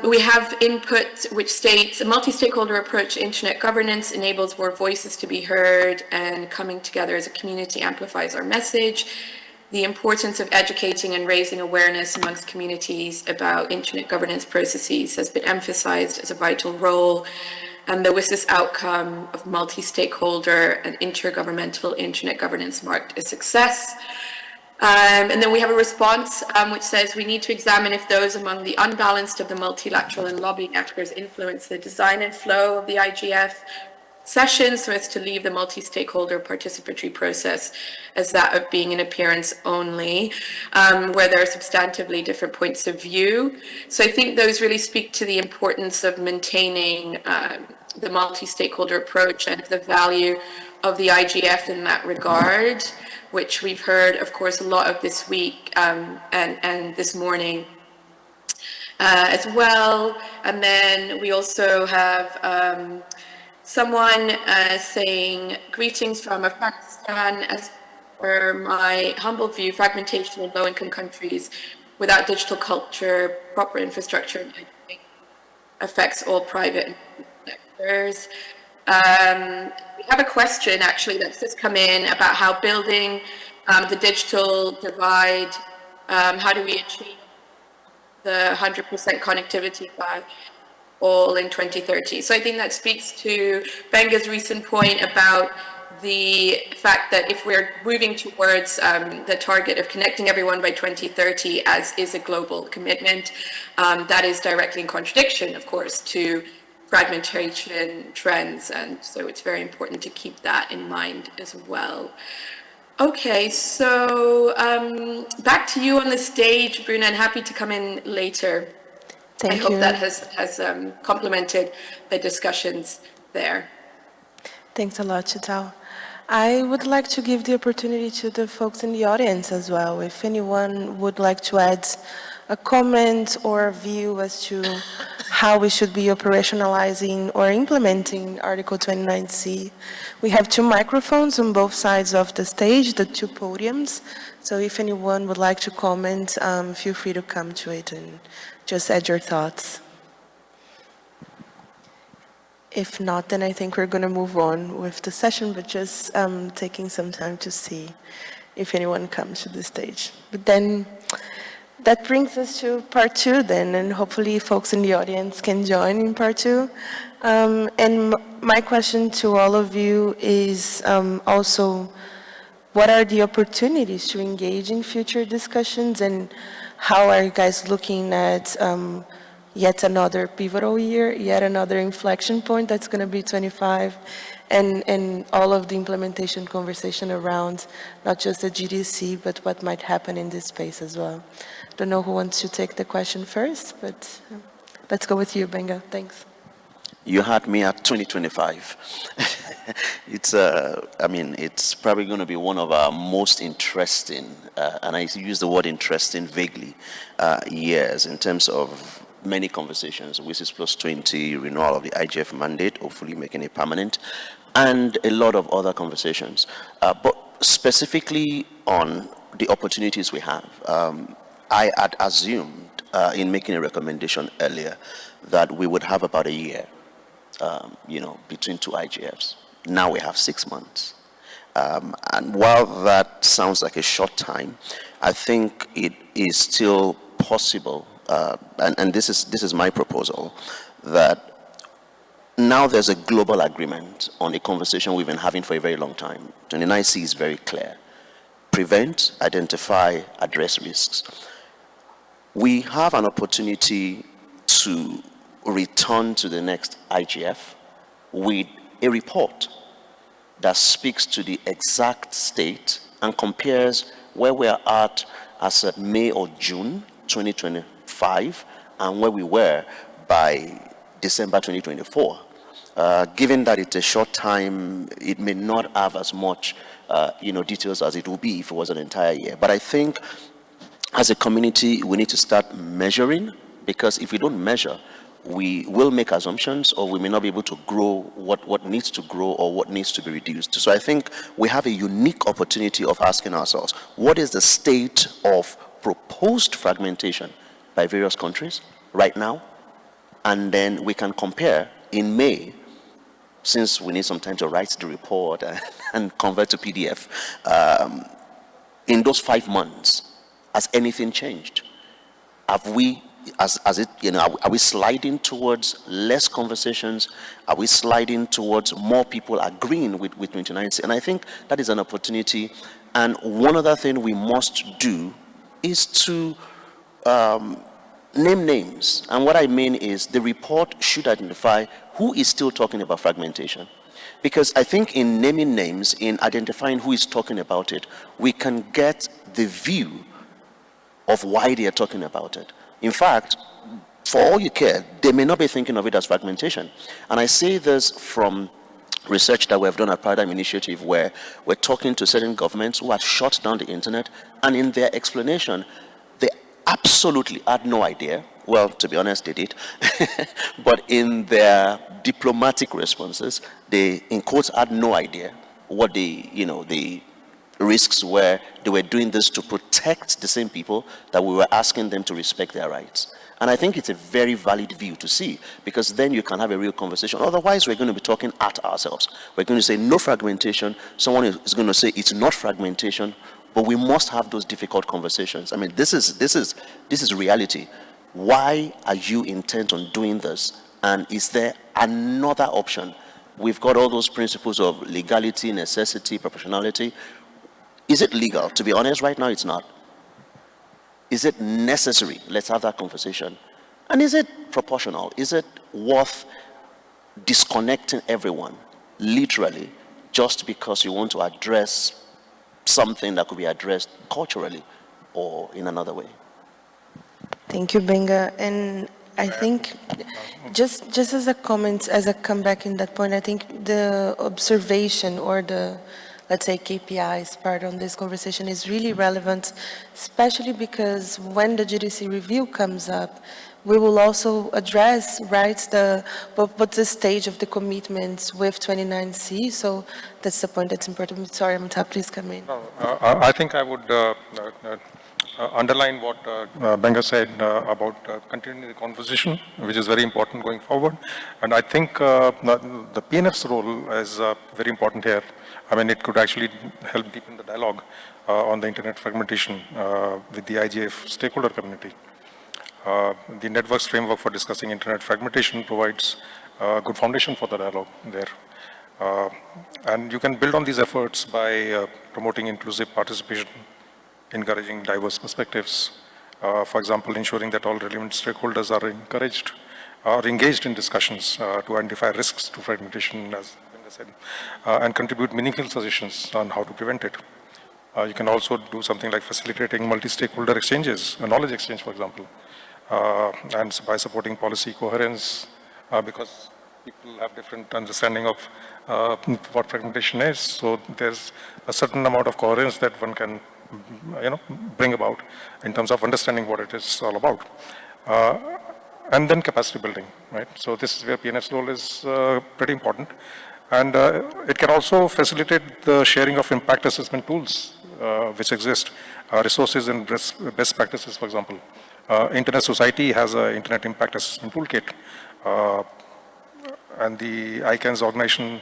we have input which states, a multi-stakeholder approach to internet governance enables more voices to be heard, and coming together as a community amplifies our message. The importance of educating and raising awareness amongst communities about internet governance processes has been emphasized as a vital role, and the WSIS outcome of multi-stakeholder and intergovernmental internet governance marked a success. And then we have a response which says we need to examine if those among the unbalanced of the multilateral and lobbying actors influence the design and flow of the IGF sessions, so as to leave the multi-stakeholder participatory process as that of being an appearance only, where there are substantively different points of view. So I think those really speak to the importance of maintaining the multi-stakeholder approach and the value of the IGF in that regard, which we've heard, of course, a lot of this week and this morning as well. And then we also have someone saying, greetings from Pakistan. As per my humble view, fragmentation in low-income countries without digital culture, proper infrastructure, and education affects all private sectors. We have a question actually that's just come in about how building the digital divide, how do we achieve the 100% connectivity by all in 2030. So I think that speaks to Benga's recent point about the fact that if we're moving towards the target of connecting everyone by 2030, as is a global commitment, that is directly in contradiction, of course, to fragmentation trends, and so it's very important to keep that in mind as well. Okay, so back to you on the stage, Bruna, and happy to come in later. Thank you. I hope that has complemented the discussions there. Thanks a lot, Chantal. I would like to give the opportunity to the folks in the audience as well. If anyone would like to add a comment or a view as to how we should be operationalizing or implementing Article 29C. We have 2 microphones on both sides of the stage, the 2 podiums. So if anyone would like to comment, feel free to come to it and just add your thoughts. If not, then I think we're going to move on with the session, but just taking some time to see if anyone comes to the stage. But then that brings us to part 2 then, and hopefully folks in the audience can join in part 2. And my question to all of you is also, what are the opportunities to engage in future discussions, and how are you guys looking at yet another pivotal year, yet another inflection point that's going to be 25, and all of the implementation conversation around not just the GDC, but what might happen in this space as well. Don't know who wants to take the question first, but let's go with you, Benga. Thanks. You had me at 2025. It's probably going to be one of our most interesting, and I use the word interesting vaguely, years in terms of many conversations, WSIS plus 20, renewal of the IGF mandate, hopefully making it permanent, and a lot of other conversations. But specifically on the opportunities we have, I had assumed in making a recommendation earlier that we would have about a year, between 2 IGFs. Now we have 6 months. And while that sounds like a short time, I think it is still possible, and this is my proposal, that now there's a global agreement on a conversation we've been having for a very long time. 29C is very clear. Prevent, identify, address risks. We have an opportunity to return to the next IGF with a report that speaks to the exact state and compares where we are at as of May or June 2025 and where we were by December 2024. Given that it's a short time, it may not have as much details as it would be if it was an entire year. But I think as a community, we need to start measuring, because if we don't measure, we will make assumptions, or we may not be able to grow what needs to grow or what needs to be reduced. So I think we have a unique opportunity of asking ourselves, what is the state of proposed fragmentation by various countries right now? And then we can compare in May, since we need some time to write the report and convert to PDF, in those 5 months, has anything changed? Have we, are we sliding towards less conversations? Are we sliding towards more people agreeing with 29C? And I think that is an opportunity. And one other thing we must do is to name names. And what I mean is the report should identify who is still talking about fragmentation. Because I think in naming names, in identifying who is talking about it, we can get the view of why they are talking about it. In fact, for all you care, they may not be thinking of it as fragmentation. And I say this from research that we have done at Paradigm Initiative, where we're talking to certain governments who have shut down the internet, and in their explanation, they absolutely had no idea. Well, to be honest, they did. But in their diplomatic responses, they, in quotes, had no idea what the risks were. They were doing this to protect the same people that we were asking them to respect their rights. And I think it's a very valid view to see, because then you can have a real conversation. Otherwise, we're going to be talking at ourselves. We're going to say no fragmentation. Someone is going to say it's not fragmentation. But we must have those difficult conversations. I mean, this is reality. Why are you intent on doing this? And is there another option? We've got all those principles of legality, necessity, proportionality. Is it legal? To be honest, right now it's not. Is it necessary? Let's have that conversation. And is it proportional? Is it worth disconnecting everyone, literally, just because you want to address something that could be addressed culturally or in another way? Thank you, Benga. And I think, just as a comment, as a comeback in that point, I think the observation or the let's say, KPIs part on this conversation is really relevant, especially because when the GDC review comes up, we will also address, right, what's the stage of the commitments with 29C. So that's the point that's important. Sorry, Amita, please come in. No, I think I would underline what Benga said about continuing the conversation, which is very important going forward. And I think the PNF's role is very important here. I mean, it could actually help deepen the dialogue on the internet fragmentation with the IGF stakeholder community. The networks framework for discussing internet fragmentation provides a good foundation for the dialogue there. And you can build on these efforts by promoting inclusive participation, encouraging diverse perspectives. For example, ensuring that all relevant stakeholders are engaged in discussions to identify risks to fragmentation, as Benga said, and contribute meaningful suggestions on how to prevent it. You can also do something like facilitating multi-stakeholder exchanges, a knowledge exchange, for example, and by supporting policy coherence, because people have different understanding of what fragmentation is. So there's a certain amount of coherence that one can, bring about in terms of understanding what it is all about. And then capacity building, right? So this is where PNF's role is pretty important. And it can also facilitate the sharing of impact assessment tools which exist, resources and best practices, for example. Internet Society has an Internet Impact Assessment Toolkit, and the ICANN's organization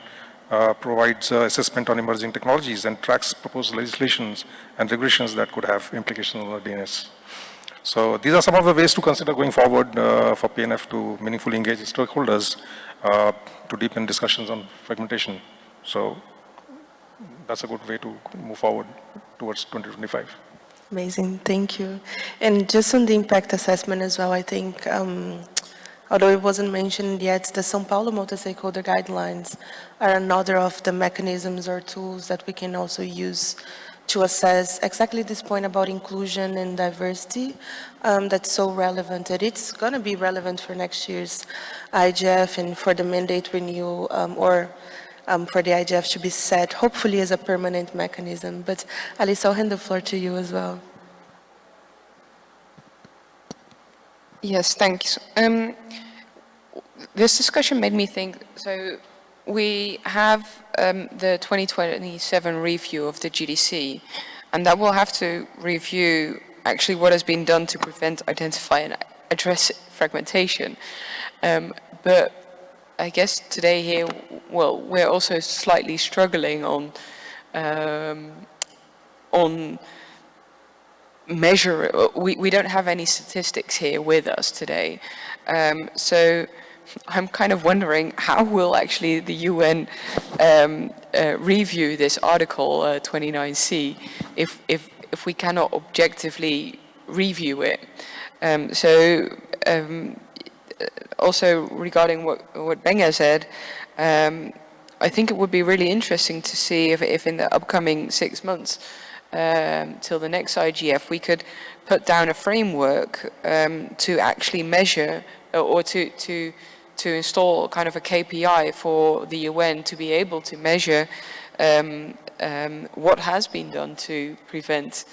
provides assessment on emerging technologies and tracks proposed legislations and regulations that could have implications on the DNS. So these are some of the ways to consider going forward for PNF to meaningfully engage stakeholders to deepen discussions on fragmentation. So that's a good way to move forward towards 2025. Amazing, thank you. And just on the impact assessment as well, I think, although it wasn't mentioned yet, the São Paulo multi-stakeholder guidelines are another of the mechanisms or tools that we can also use to assess exactly this point about inclusion and diversity that's so relevant. And it's going to be relevant for next year's IGF and for the mandate renewal or for the IGF to be set, hopefully as a permanent mechanism. But Alice, I'll hand the floor to you as well. Yes, thanks. This discussion made me think, so we have the 2027 review of the GDC, and that will have to review actually what has been done to prevent, identify, and address fragmentation. But I guess today here, well, we're also slightly struggling on measure. We don't have any statistics here with us today. So I'm kind of wondering how will actually the UN review this Article 29C if we cannot objectively review it. Also regarding what Benga said, I think it would be really interesting to see if in the upcoming 6 months till the next IGF we could put down a framework to actually measure or to install kind of a KPI for the UN to be able to measure what has been done to prevent,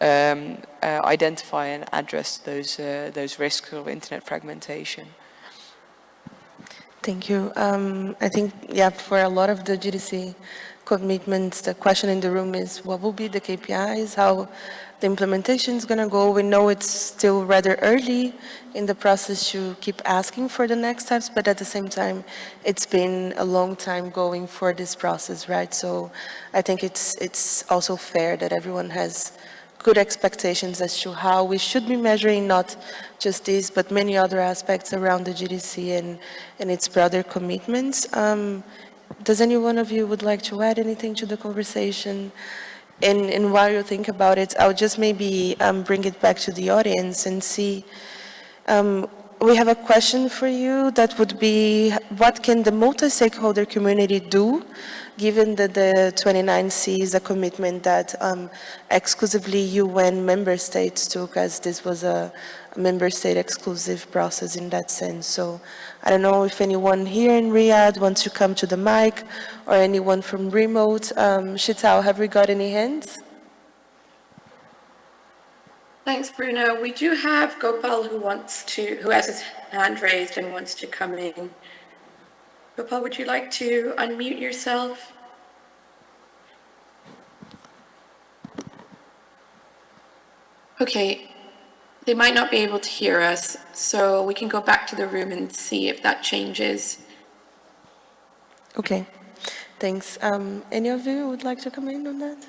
identify and address those risks of internet fragmentation. Thank you. I think, yeah, for a lot of the GDC commitments, the question in the room is what will be the KPIs, how the implementation is going to go. We know it's still rather early in the process to keep asking for the next steps, but at the same time, it's been a long time going for this process, right? So I think it's also fair that everyone has good expectations as to how we should be measuring not just this, but many other aspects around the GDC and its broader commitments. Does any one of you would like to add anything to the conversation? And while you think about it, I'll just maybe bring it back to the audience and see. We have a question for you that would be, what can the multi-stakeholder community do given that the 29C is a commitment that exclusively UN member states took, as this was a member state exclusive process in that sense. So I don't know if anyone here in Riyadh wants to come to the mic, or anyone from remote. Shitao, have we got any hands? Thanks, Bruno. We do have Gopal who has his hand raised and wants to come in. Gopal, would you like to unmute yourself? Okay, they might not be able to hear us, so we can go back to the room and see if that changes. Okay, thanks. Any of you would like to come in on that?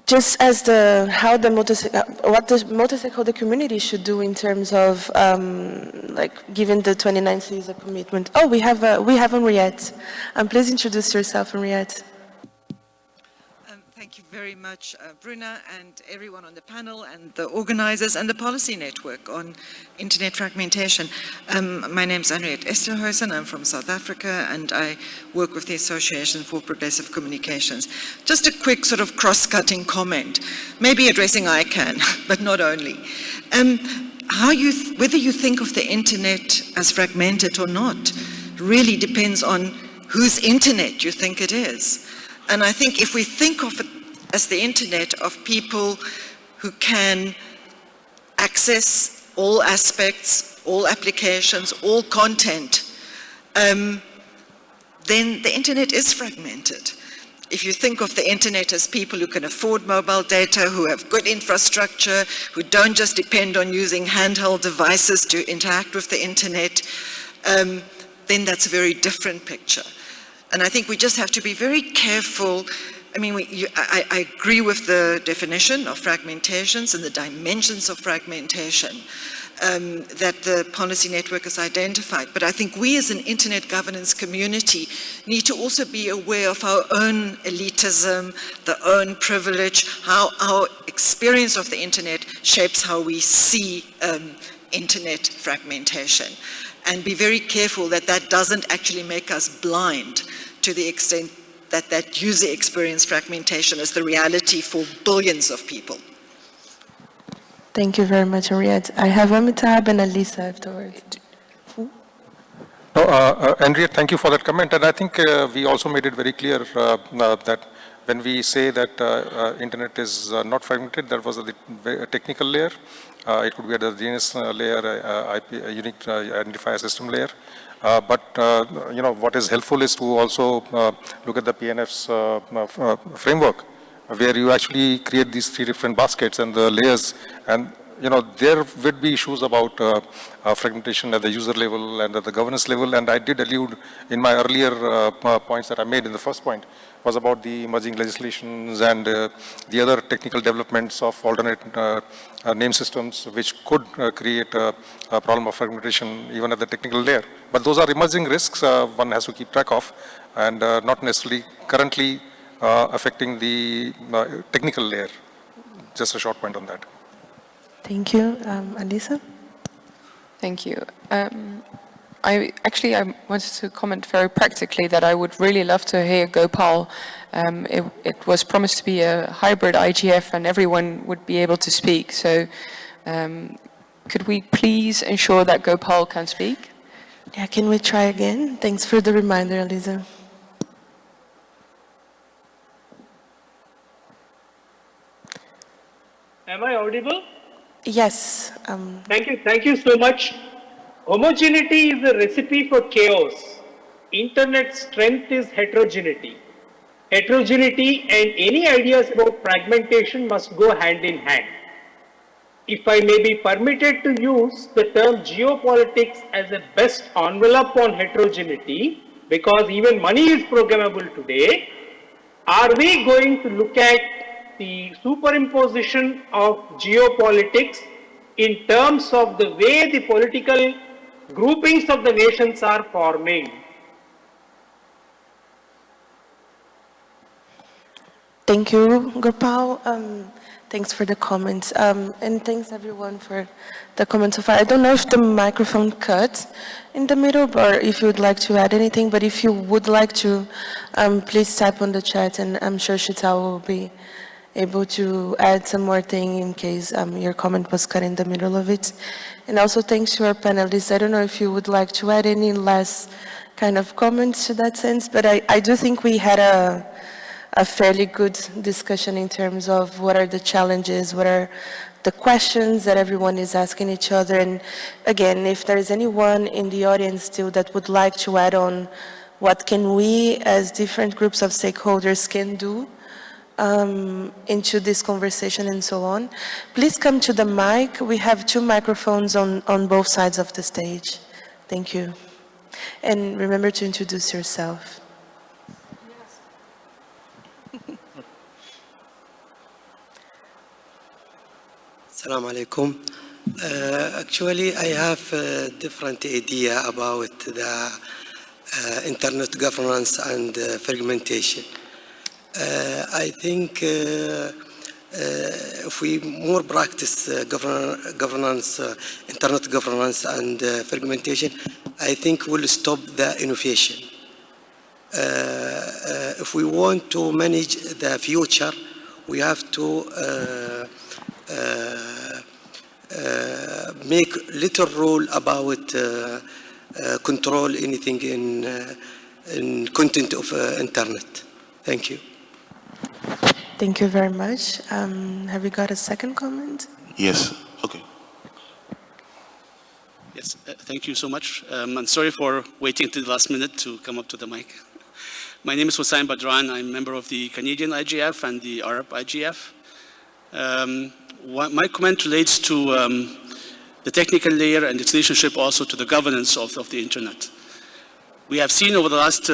Just as what the multi-stakeholder community should do in terms of given the 29th is a commitment. Oh, we have Henriette. Please introduce yourself, Henriette. Thank you very much, Bruna, and everyone on the panel, and the organizers, and the policy network on internet fragmentation. My name is Henriette Esterhuizen. I'm from South Africa, and I work with the Association for Progressive Communications. Just a quick sort of cross-cutting comment, maybe addressing ICANN, but not only. Whether you think of the internet as fragmented or not really depends on whose internet you think it is. And I think if we think of it as the internet of people who can access all aspects, all applications, all content, then the internet is fragmented. If you think of the internet as people who can afford mobile data, who have good infrastructure, who don't just depend on using handheld devices to interact with the internet, then that's a very different picture. And I think we just have to be very careful. I mean, I agree with the definition of fragmentations and the dimensions of fragmentation that the policy network has identified. But I think we as an internet governance community need to also be aware of our own elitism, the own privilege, how our experience of the internet shapes how we see internet fragmentation. And be very careful that that doesn't actually make us blind to the extent that that user experience fragmentation is the reality for billions of people. Thank you very much, Henriette. I have Amitabh and Alisa afterwards. No, Henriette, thank you for that comment. And I think we also made it very clear that when we say that internet is not fragmented, that was a technical layer. It could be at the DNS layer, IP, unique identifier system layer. But what is helpful is to also look at the PNF's framework, where you actually create these three different baskets and the layers. And there would be issues about fragmentation at the user level and at the governance level. And I did allude in my earlier points that I made in the first point was about the emerging legislations and the other technical developments of alternate name systems, which could create a problem of fragmentation even at the technical layer. But those are emerging risks one has to keep track of, and not necessarily currently affecting the technical layer. Just a short point on that. Thank you. Alisa? Thank you. I wanted to comment very practically that I would really love to hear Gopal. It was promised to be a hybrid IGF and everyone would be able to speak. So could we please ensure that Gopal can speak? Yeah, can we try again? Thanks for the reminder, Alisa. Am I audible? Yes. Thank you so much. Homogeneity is a recipe for chaos. Internet strength is heterogeneity. Heterogeneity and any ideas about fragmentation must go hand in hand. If I may be permitted to use the term geopolitics as a best envelope on heterogeneity, because even money is programmable today, are we going to look at the superimposition of geopolitics in terms of the way the political groupings of the nations are forming? Thank you, Gopal. Thanks for the comments. And thanks everyone for the comments so far. I don't know if the microphone cut in the middle or if you would like to add anything, but if you would like to, please type on the chat and I'm sure Shital will be able to add some more thing in case your comment was cut in the middle of it. And also thanks to our panelists. I don't know if you would like to add any last kind of comments to that sense, but I do think we had a fairly good discussion in terms of what are the challenges, what are the questions that everyone is asking each other. And again, if there is anyone in the audience still that would like to add on what can we as different groups of stakeholders can do into this conversation and so on, please come to the mic. We have 2 microphones on both sides of the stage. Thank you. And remember to introduce yourself. Assalamu alaikum. Actually, I have a different idea about the internet governance and fragmentation. I think if we more practice governance, internet governance and fragmentation, I think we'll stop the innovation. If we want to manage the future, we have to make little rule about control anything in content of internet. Thank you. Thank you very much. Have you got a second comment? Yes, okay. Yes, thank you so much. I'm sorry for waiting till the last minute to come up to the mic. My name is Hossein Badran. I'm a member of the Canadian IGF and the Arab IGF. My comment relates to the technical layer and its relationship also to the governance of the internet. We have seen over the last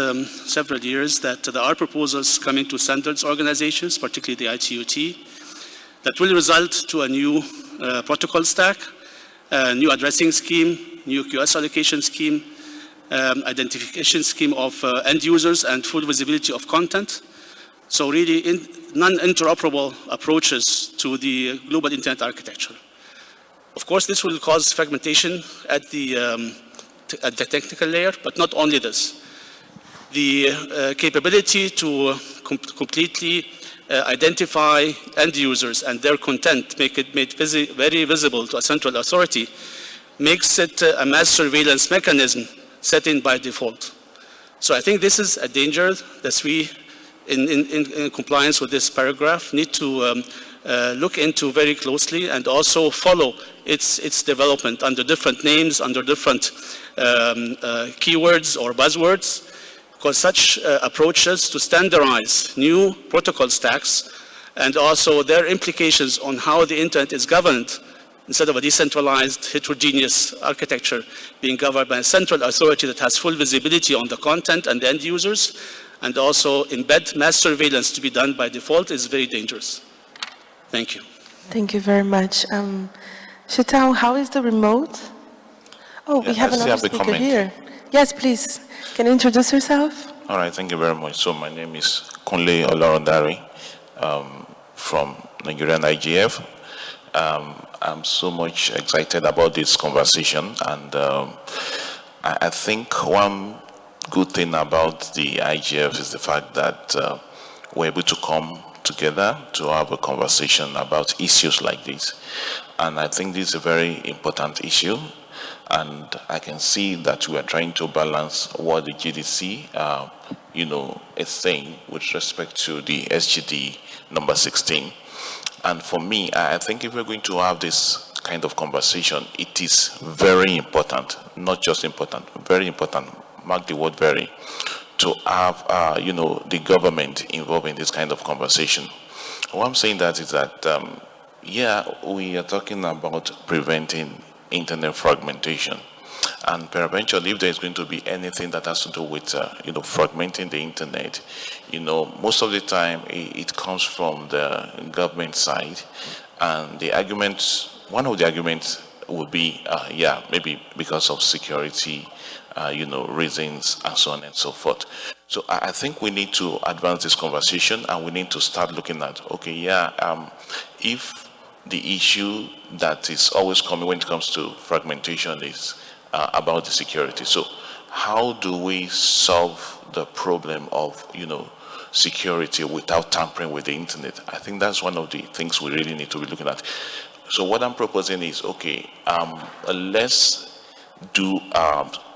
several years that there are proposals coming to standards organizations, particularly the ITUT, that will result to a new protocol stack, a new addressing scheme, new QoS allocation scheme, identification scheme of end users and full visibility of content. So really non-interoperable approaches to the global internet architecture. Of course, this will cause fragmentation at the technical layer, but not only this. The capability to completely identify end users and their content, make it made very visible to a central authority, makes it a mass surveillance mechanism set in by default. So I think this is a danger that we, in compliance with this paragraph, need to look into very closely and also follow its development under different names, under different keywords or buzzwords, because such approaches to standardize new protocol stacks and also their implications on how the internet is governed instead of a decentralized, heterogeneous architecture being governed by a central authority that has full visibility on the content and the end users, and also embed mass surveillance to be done by default is very dangerous. Thank you. Thank you very much. Shital, how is the remote? Oh, we have another speaker here. Yes, please. Can you introduce yourself? All right, thank you very much. So my name is Kunle Olorundare from Nigerian IGF. I'm so much excited about this conversation, and I think one good thing about the IGF is the fact that we're able to come together to have a conversation about issues like this. And I think this is a very important issue, and I can see that we are trying to balance what the GDC is saying with respect to the SGD number 16. And for me, I think if we're going to have this kind of conversation, it is very important, not just important, very important, mark the word very, to have, the government involved in this kind of conversation. What I'm saying that is that, we are talking about preventing internet fragmentation. And eventually, if there's going to be anything that has to do with, fragmenting the internet, most of the time it comes from the government side. And the arguments, one of the arguments would be, maybe because of security, reasons and so on and so forth. So I think we need to advance this conversation, and we need to start looking at, okay, if the issue that is always coming when it comes to fragmentation is about the security. So how do we solve the problem of, security without tampering with the internet? I think that's one of the things we really need to be looking at. So what I'm proposing is, okay, let's do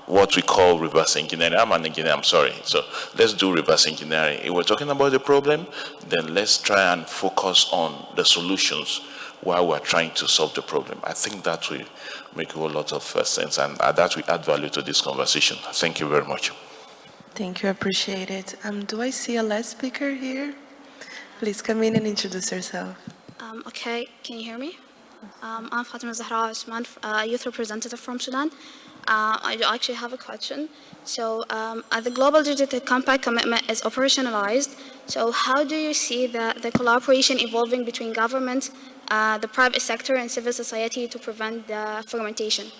what we call reverse engineering. I'm an engineer, I'm sorry. So let's do reverse engineering. If we're talking about the problem, then let's try and focus on the solutions while we're trying to solve the problem. I think that will make a whole lot of sense, and that will add value to this conversation. Thank you very much. Thank you, appreciate it. Do I see a last speaker here? Please come in and introduce yourself. Okay, can you hear me? I'm Fatima Zahra Osman, youth representative from Sudan. I actually have a question. So the Global Digital Compact commitment is operationalized. So how do you see the collaboration evolving between government, the private sector, and civil society to prevent the fragmentation?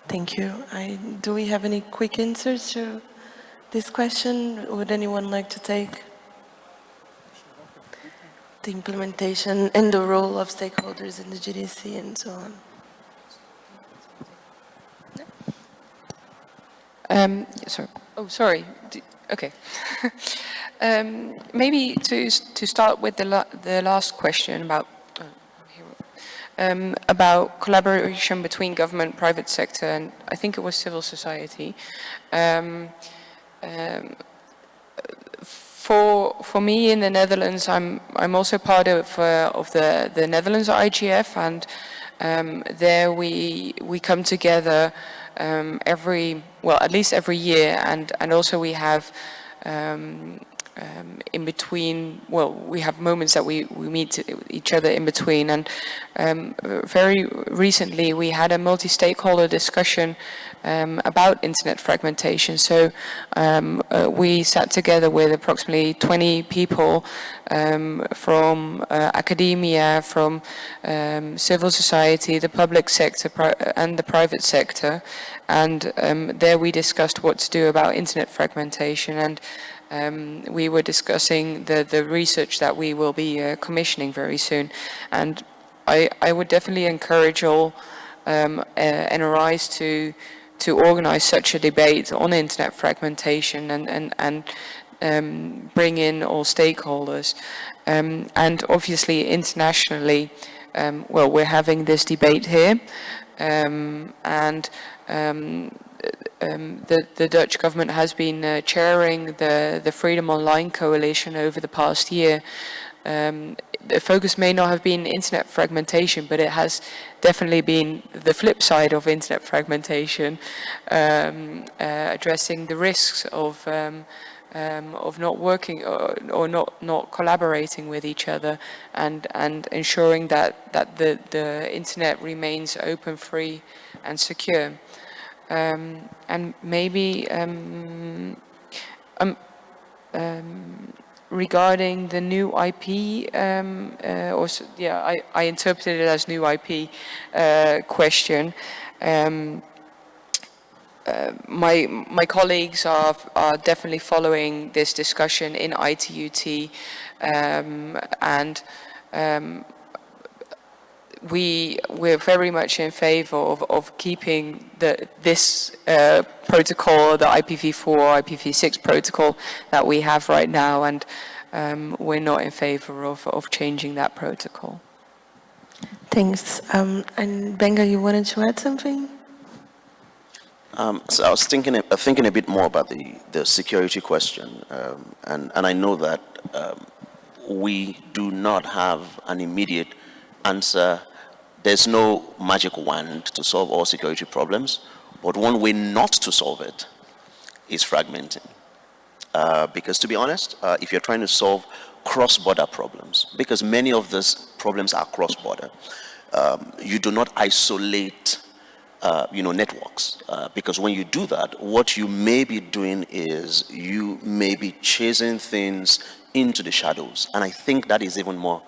Thank you. Do we have any quick answers to this question? Would anyone like to take? The implementation and the role of stakeholders in the GDC and so on. Sorry. Okay. Maybe to start with the last question about collaboration between government, private sector, and I think it was civil society. For me in the Netherlands, I'm also part of the Netherlands IGF, and there we come together at least every year, and also we have in between, we have moments that we meet each other in between, and very recently we had a multi-stakeholder discussion about internet fragmentation. So we sat together with approximately 20 people from academia, from civil society, the public sector, and the private sector, and there we discussed what to do about internet fragmentation, and we were discussing the research that we will be commissioning very soon. And I would definitely encourage all NRIs to organize such a debate on internet fragmentation and bring in all stakeholders. And obviously internationally, we're having this debate here, and the Dutch government has been chairing the Freedom Online Coalition over the past year. The focus may not have been internet fragmentation, but it has definitely been the flip side of internet fragmentation, addressing the risks of not working or not collaborating with each other, and ensuring that the internet remains open, free, and secure. And maybe regarding the new IP, I interpreted it as new IP question. My colleagues are definitely following this discussion in ITUT, and we're very much in favor of keeping this protocol, the IPv4, IPv6 protocol that we have right now, and we're not in favor of changing that protocol. Thanks. And Benga, you wanted to add something? So I was thinking a bit more about the security question, and I know that we do not have an immediate answer. There's no magic wand to solve all security problems, but one way not to solve it is fragmenting. Because to be honest, if you're trying to solve cross-border problems, because many of these problems are cross-border, you do not isolate networks, because when you do that, what you may be doing is you may be chasing things into the shadows, and I think that is even more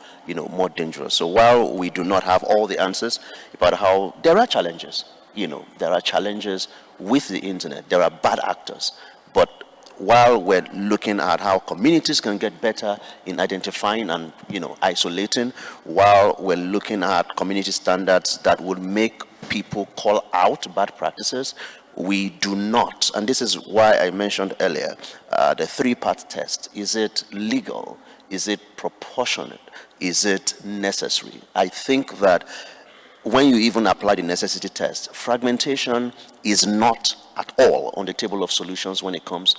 dangerous. So while we do not have all the answers about how there are challenges, there are challenges with the internet, there are bad actors, but while we're looking at how communities can get better in identifying and, isolating, while we're looking at community standards that would make people call out bad practices, we do not, and this is why I mentioned earlier, the three-part test. Is it legal? Is it proportionate? Is it necessary? I think that when you even apply the necessity test, fragmentation is not at all on the table of solutions when it comes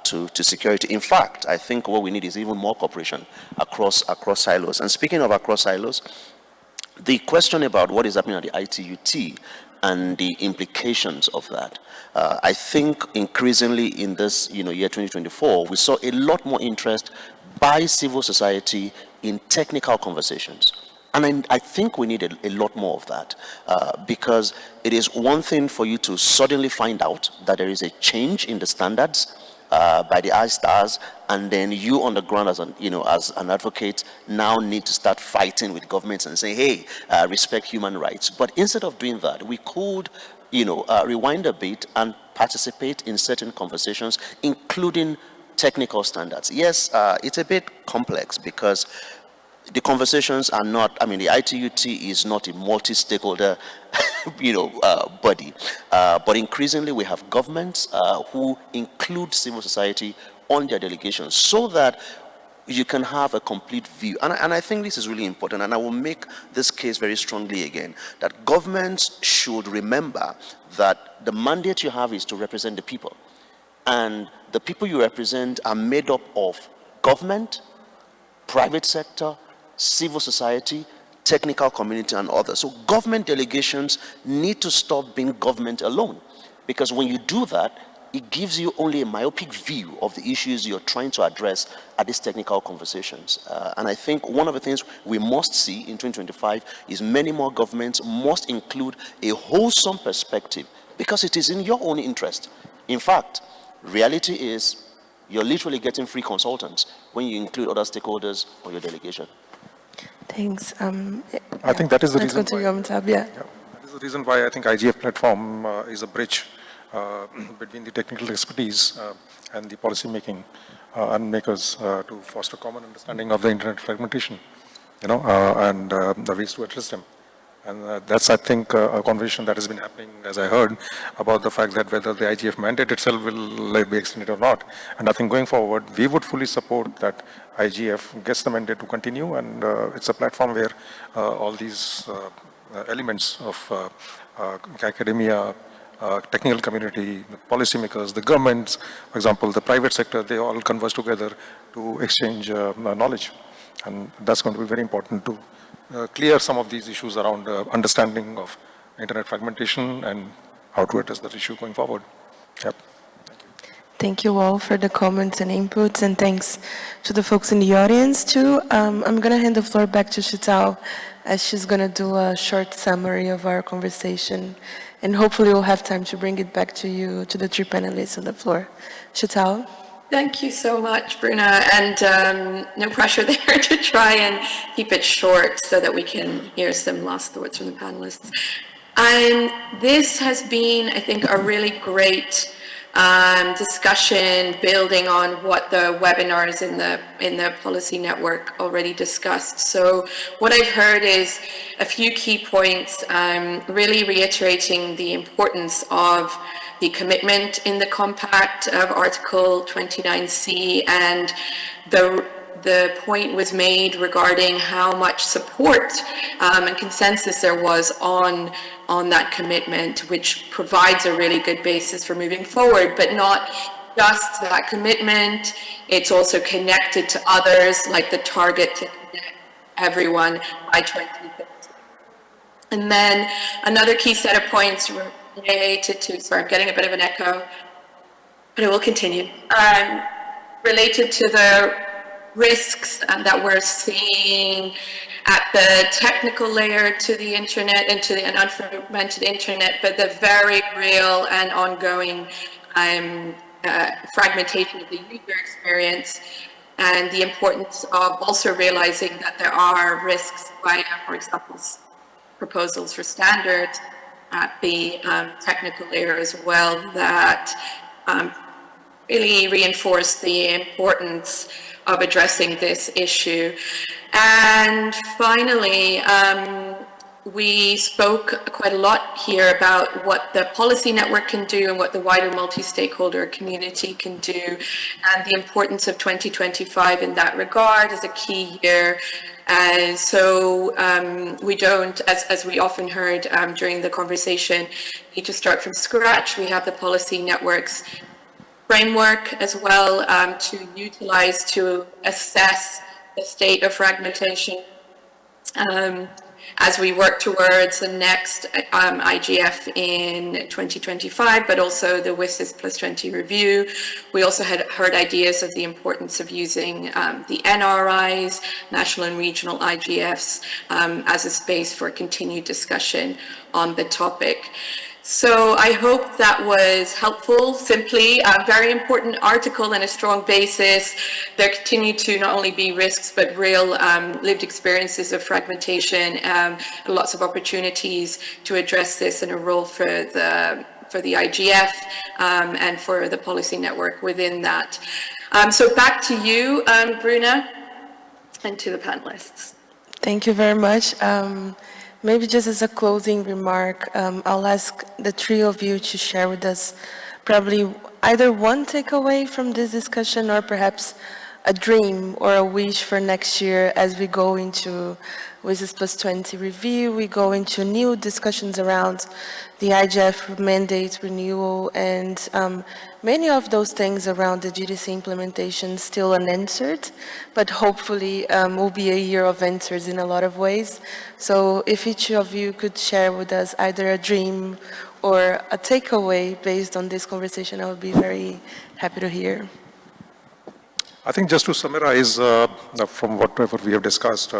to security. In fact, I think what we need is even more cooperation across silos. And speaking of across silos, the question about what is happening at the ITUT and the implications of that, I think increasingly in this year 2024, we saw a lot more interest by civil society in technical conversations. And I think we need a lot more of that, because it is one thing for you to suddenly find out that there is a change in the standards by the ISTARS, and then you on the ground as an advocate now need to start fighting with governments and say, hey, respect human rights. But instead of doing that, we could rewind a bit and participate in certain conversations, including technical standards. Yes, it's a bit complex because the conversations are not, the ITUT is not a multi-stakeholder, body. But increasingly we have governments who include civil society on their delegations so that you can have a complete view. And I think this is really important, and I will make this case very strongly again, that governments should remember that the mandate you have is to represent the people. And the people you represent are made up of government, private sector, civil society, technical community, and others. So government delegations need to stop being government alone, because when you do that, it gives you only a myopic view of the issues you're trying to address at these technical conversations. And I think one of the things we must see in 2025 is many more governments must include a wholesome perspective, because it is in your own interest. In fact, reality is you're literally getting free consultants when you include other stakeholders on your delegation. Thanks. I think that is the Let's reason continue, Amitabh. Yeah. That is the reason why I think IGF platform is a bridge between the technical expertise and the policy making and makers to foster common understanding of the internet fragmentation, and the ways to address them. And that's, I think, a conversation that has been happening, as I heard, about the fact that whether the IGF mandate itself will be extended or not. And I think going forward, we would fully support that IGF gets the mandate to continue, and it's a platform where all these elements of academia, technical community, the policymakers, the governments, for example, the private sector, they all converge together to exchange knowledge. And that's going to be very important to clear some of these issues around understanding of internet fragmentation and how to address that issue going forward. Yep. Thank you all for the comments and inputs, and thanks to the folks in the audience too. I'm going to hand the floor back to Shital, as she's going to do a short summary of our conversation, and hopefully we'll have time to bring it back to you, to the three panelists on the floor. Shital? Thank you so much, Bruna, and no pressure there to try and keep it short so that we can hear some last thoughts from the panelists. And this has been, I think, a really great discussion building on what the webinars in the policy network already discussed. So what I've heard is a few key points, really reiterating the importance of the commitment in the compact of Article 29C, and the point was made regarding how much support and consensus there was on that commitment, which provides a really good basis for moving forward, but not just that commitment, it's also connected to others, like the target to connect everyone by 2050. And then another key set of points related to, sorry, I'm getting a bit of an echo, but I will continue, related to the risks that we're seeing at the technical layer to the internet and to the unfragmented internet, but the very real and ongoing fragmentation of the user experience, and the importance of also realizing that there are risks via, for example, proposals for standards at the technical layer as well, that really reinforced the importance of addressing this issue. And finally, we spoke quite a lot here about what the policy network can do and what the wider multi-stakeholder community can do, and the importance of 2025 in that regard as a key year. And so we don't, as we often heard during the conversation, need to start from scratch. We have the policy networks framework as well to utilize to assess the state of fragmentation as we work towards the next IGF in 2025, but also the WSIS plus 20 review. We also had heard ideas of the importance of using the NRIs, national and regional IGFs, as a space for continued discussion on the topic. So I hope that was helpful. Simply a very important article and a strong basis. There continue to not only be risks, but real lived experiences of fragmentation, lots of opportunities to address this, and a role for the IGF and for the policy network within that. So back to you, Bruna, and to the panelists. Thank you very much. Maybe just as a closing remark, I'll ask the three of you to share with us probably either one takeaway from this discussion or perhaps a dream or a wish for next year as we go into WSIS plus 20 review, we go into new discussions around the IGF mandate renewal, and many of those things around the GDC implementation still unanswered, but hopefully will be a year of answers in a lot of ways. So if each of you could share with us either a dream or a takeaway based on this conversation, I would be very happy to hear. I think just to summarize from whatever we have discussed,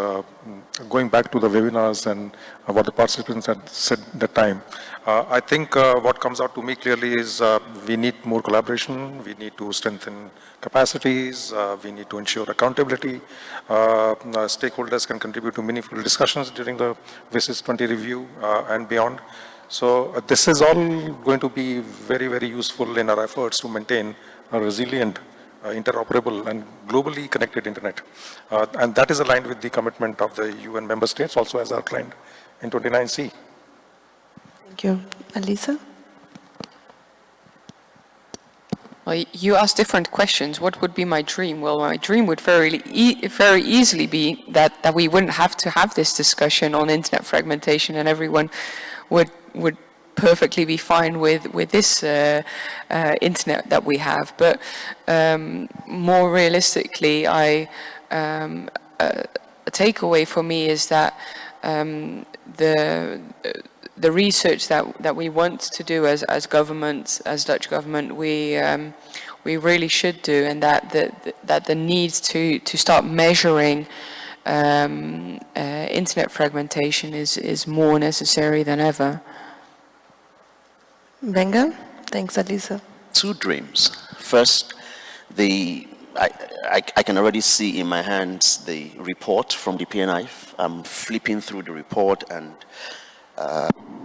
going back to the webinars and what the participants had said at the time, I think what comes out to me clearly is we need more collaboration, we need to strengthen capacities, we need to ensure accountability. Stakeholders can contribute to meaningful discussions during the WSIS 20 review and beyond. So this is all going to be very, very useful in our efforts to maintain a resilient, interoperable and globally connected internet. And that is aligned with the commitment of the UN member states, also as outlined in 29C. Thank you. Alisa? Well, you asked different questions. What would be my dream? Well, my dream would very easily be that we wouldn't have to have this discussion on internet fragmentation, and everyone would perfectly be fine with this internet that we have. But more realistically, a takeaway for me is that the research that we want to do as government, as Dutch government, we really should do, and that the need to start measuring internet fragmentation is more necessary than ever. Benga? Thanks, Alisa. Two dreams. First, I can already see in my hands the report from the PNI. I'm flipping through the report, and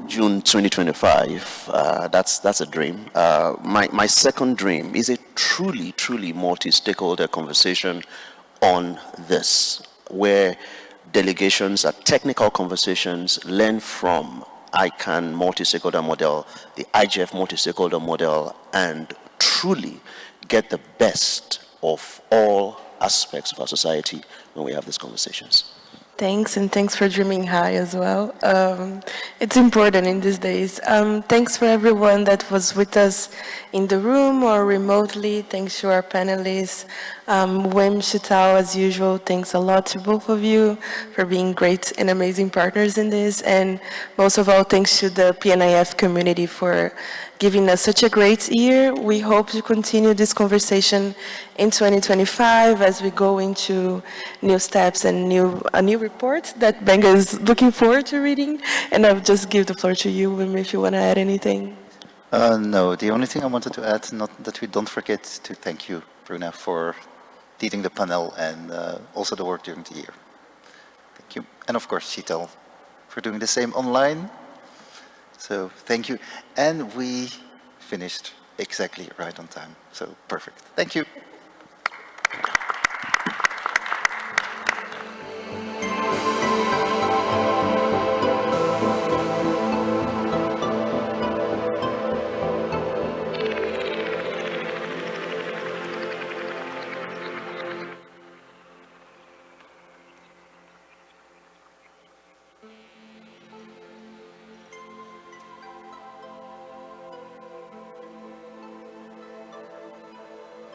June 2025, that's a dream. My second dream is a truly multi-stakeholder conversation on this, where delegations at technical conversations learn from ICANN multi-stakeholder model, the IGF multi-stakeholder model, and truly get the best of all aspects of our society when we have these conversations. Thanks, and thanks for dreaming high as well. It's important in these days. Thanks for everyone that was with us in the room or remotely. Thanks to our panelists. Wim, Chitao, as usual, thanks a lot to both of you for being great and amazing partners in this. And most of all, thanks to the PNIF community for giving us such a great year. We hope to continue this conversation in 2025 as we go into new steps and a new report that Benga is looking forward to reading. And I'll just give the floor to you, Wim, if you want to add anything. No, the only thing I wanted to add, not that we don't forget to thank you, Bruna, for leading the panel and also the work during the year. Thank you. And of course, Sheetal, for doing the same online. So thank you. And we finished exactly right on time. So perfect. Thank you.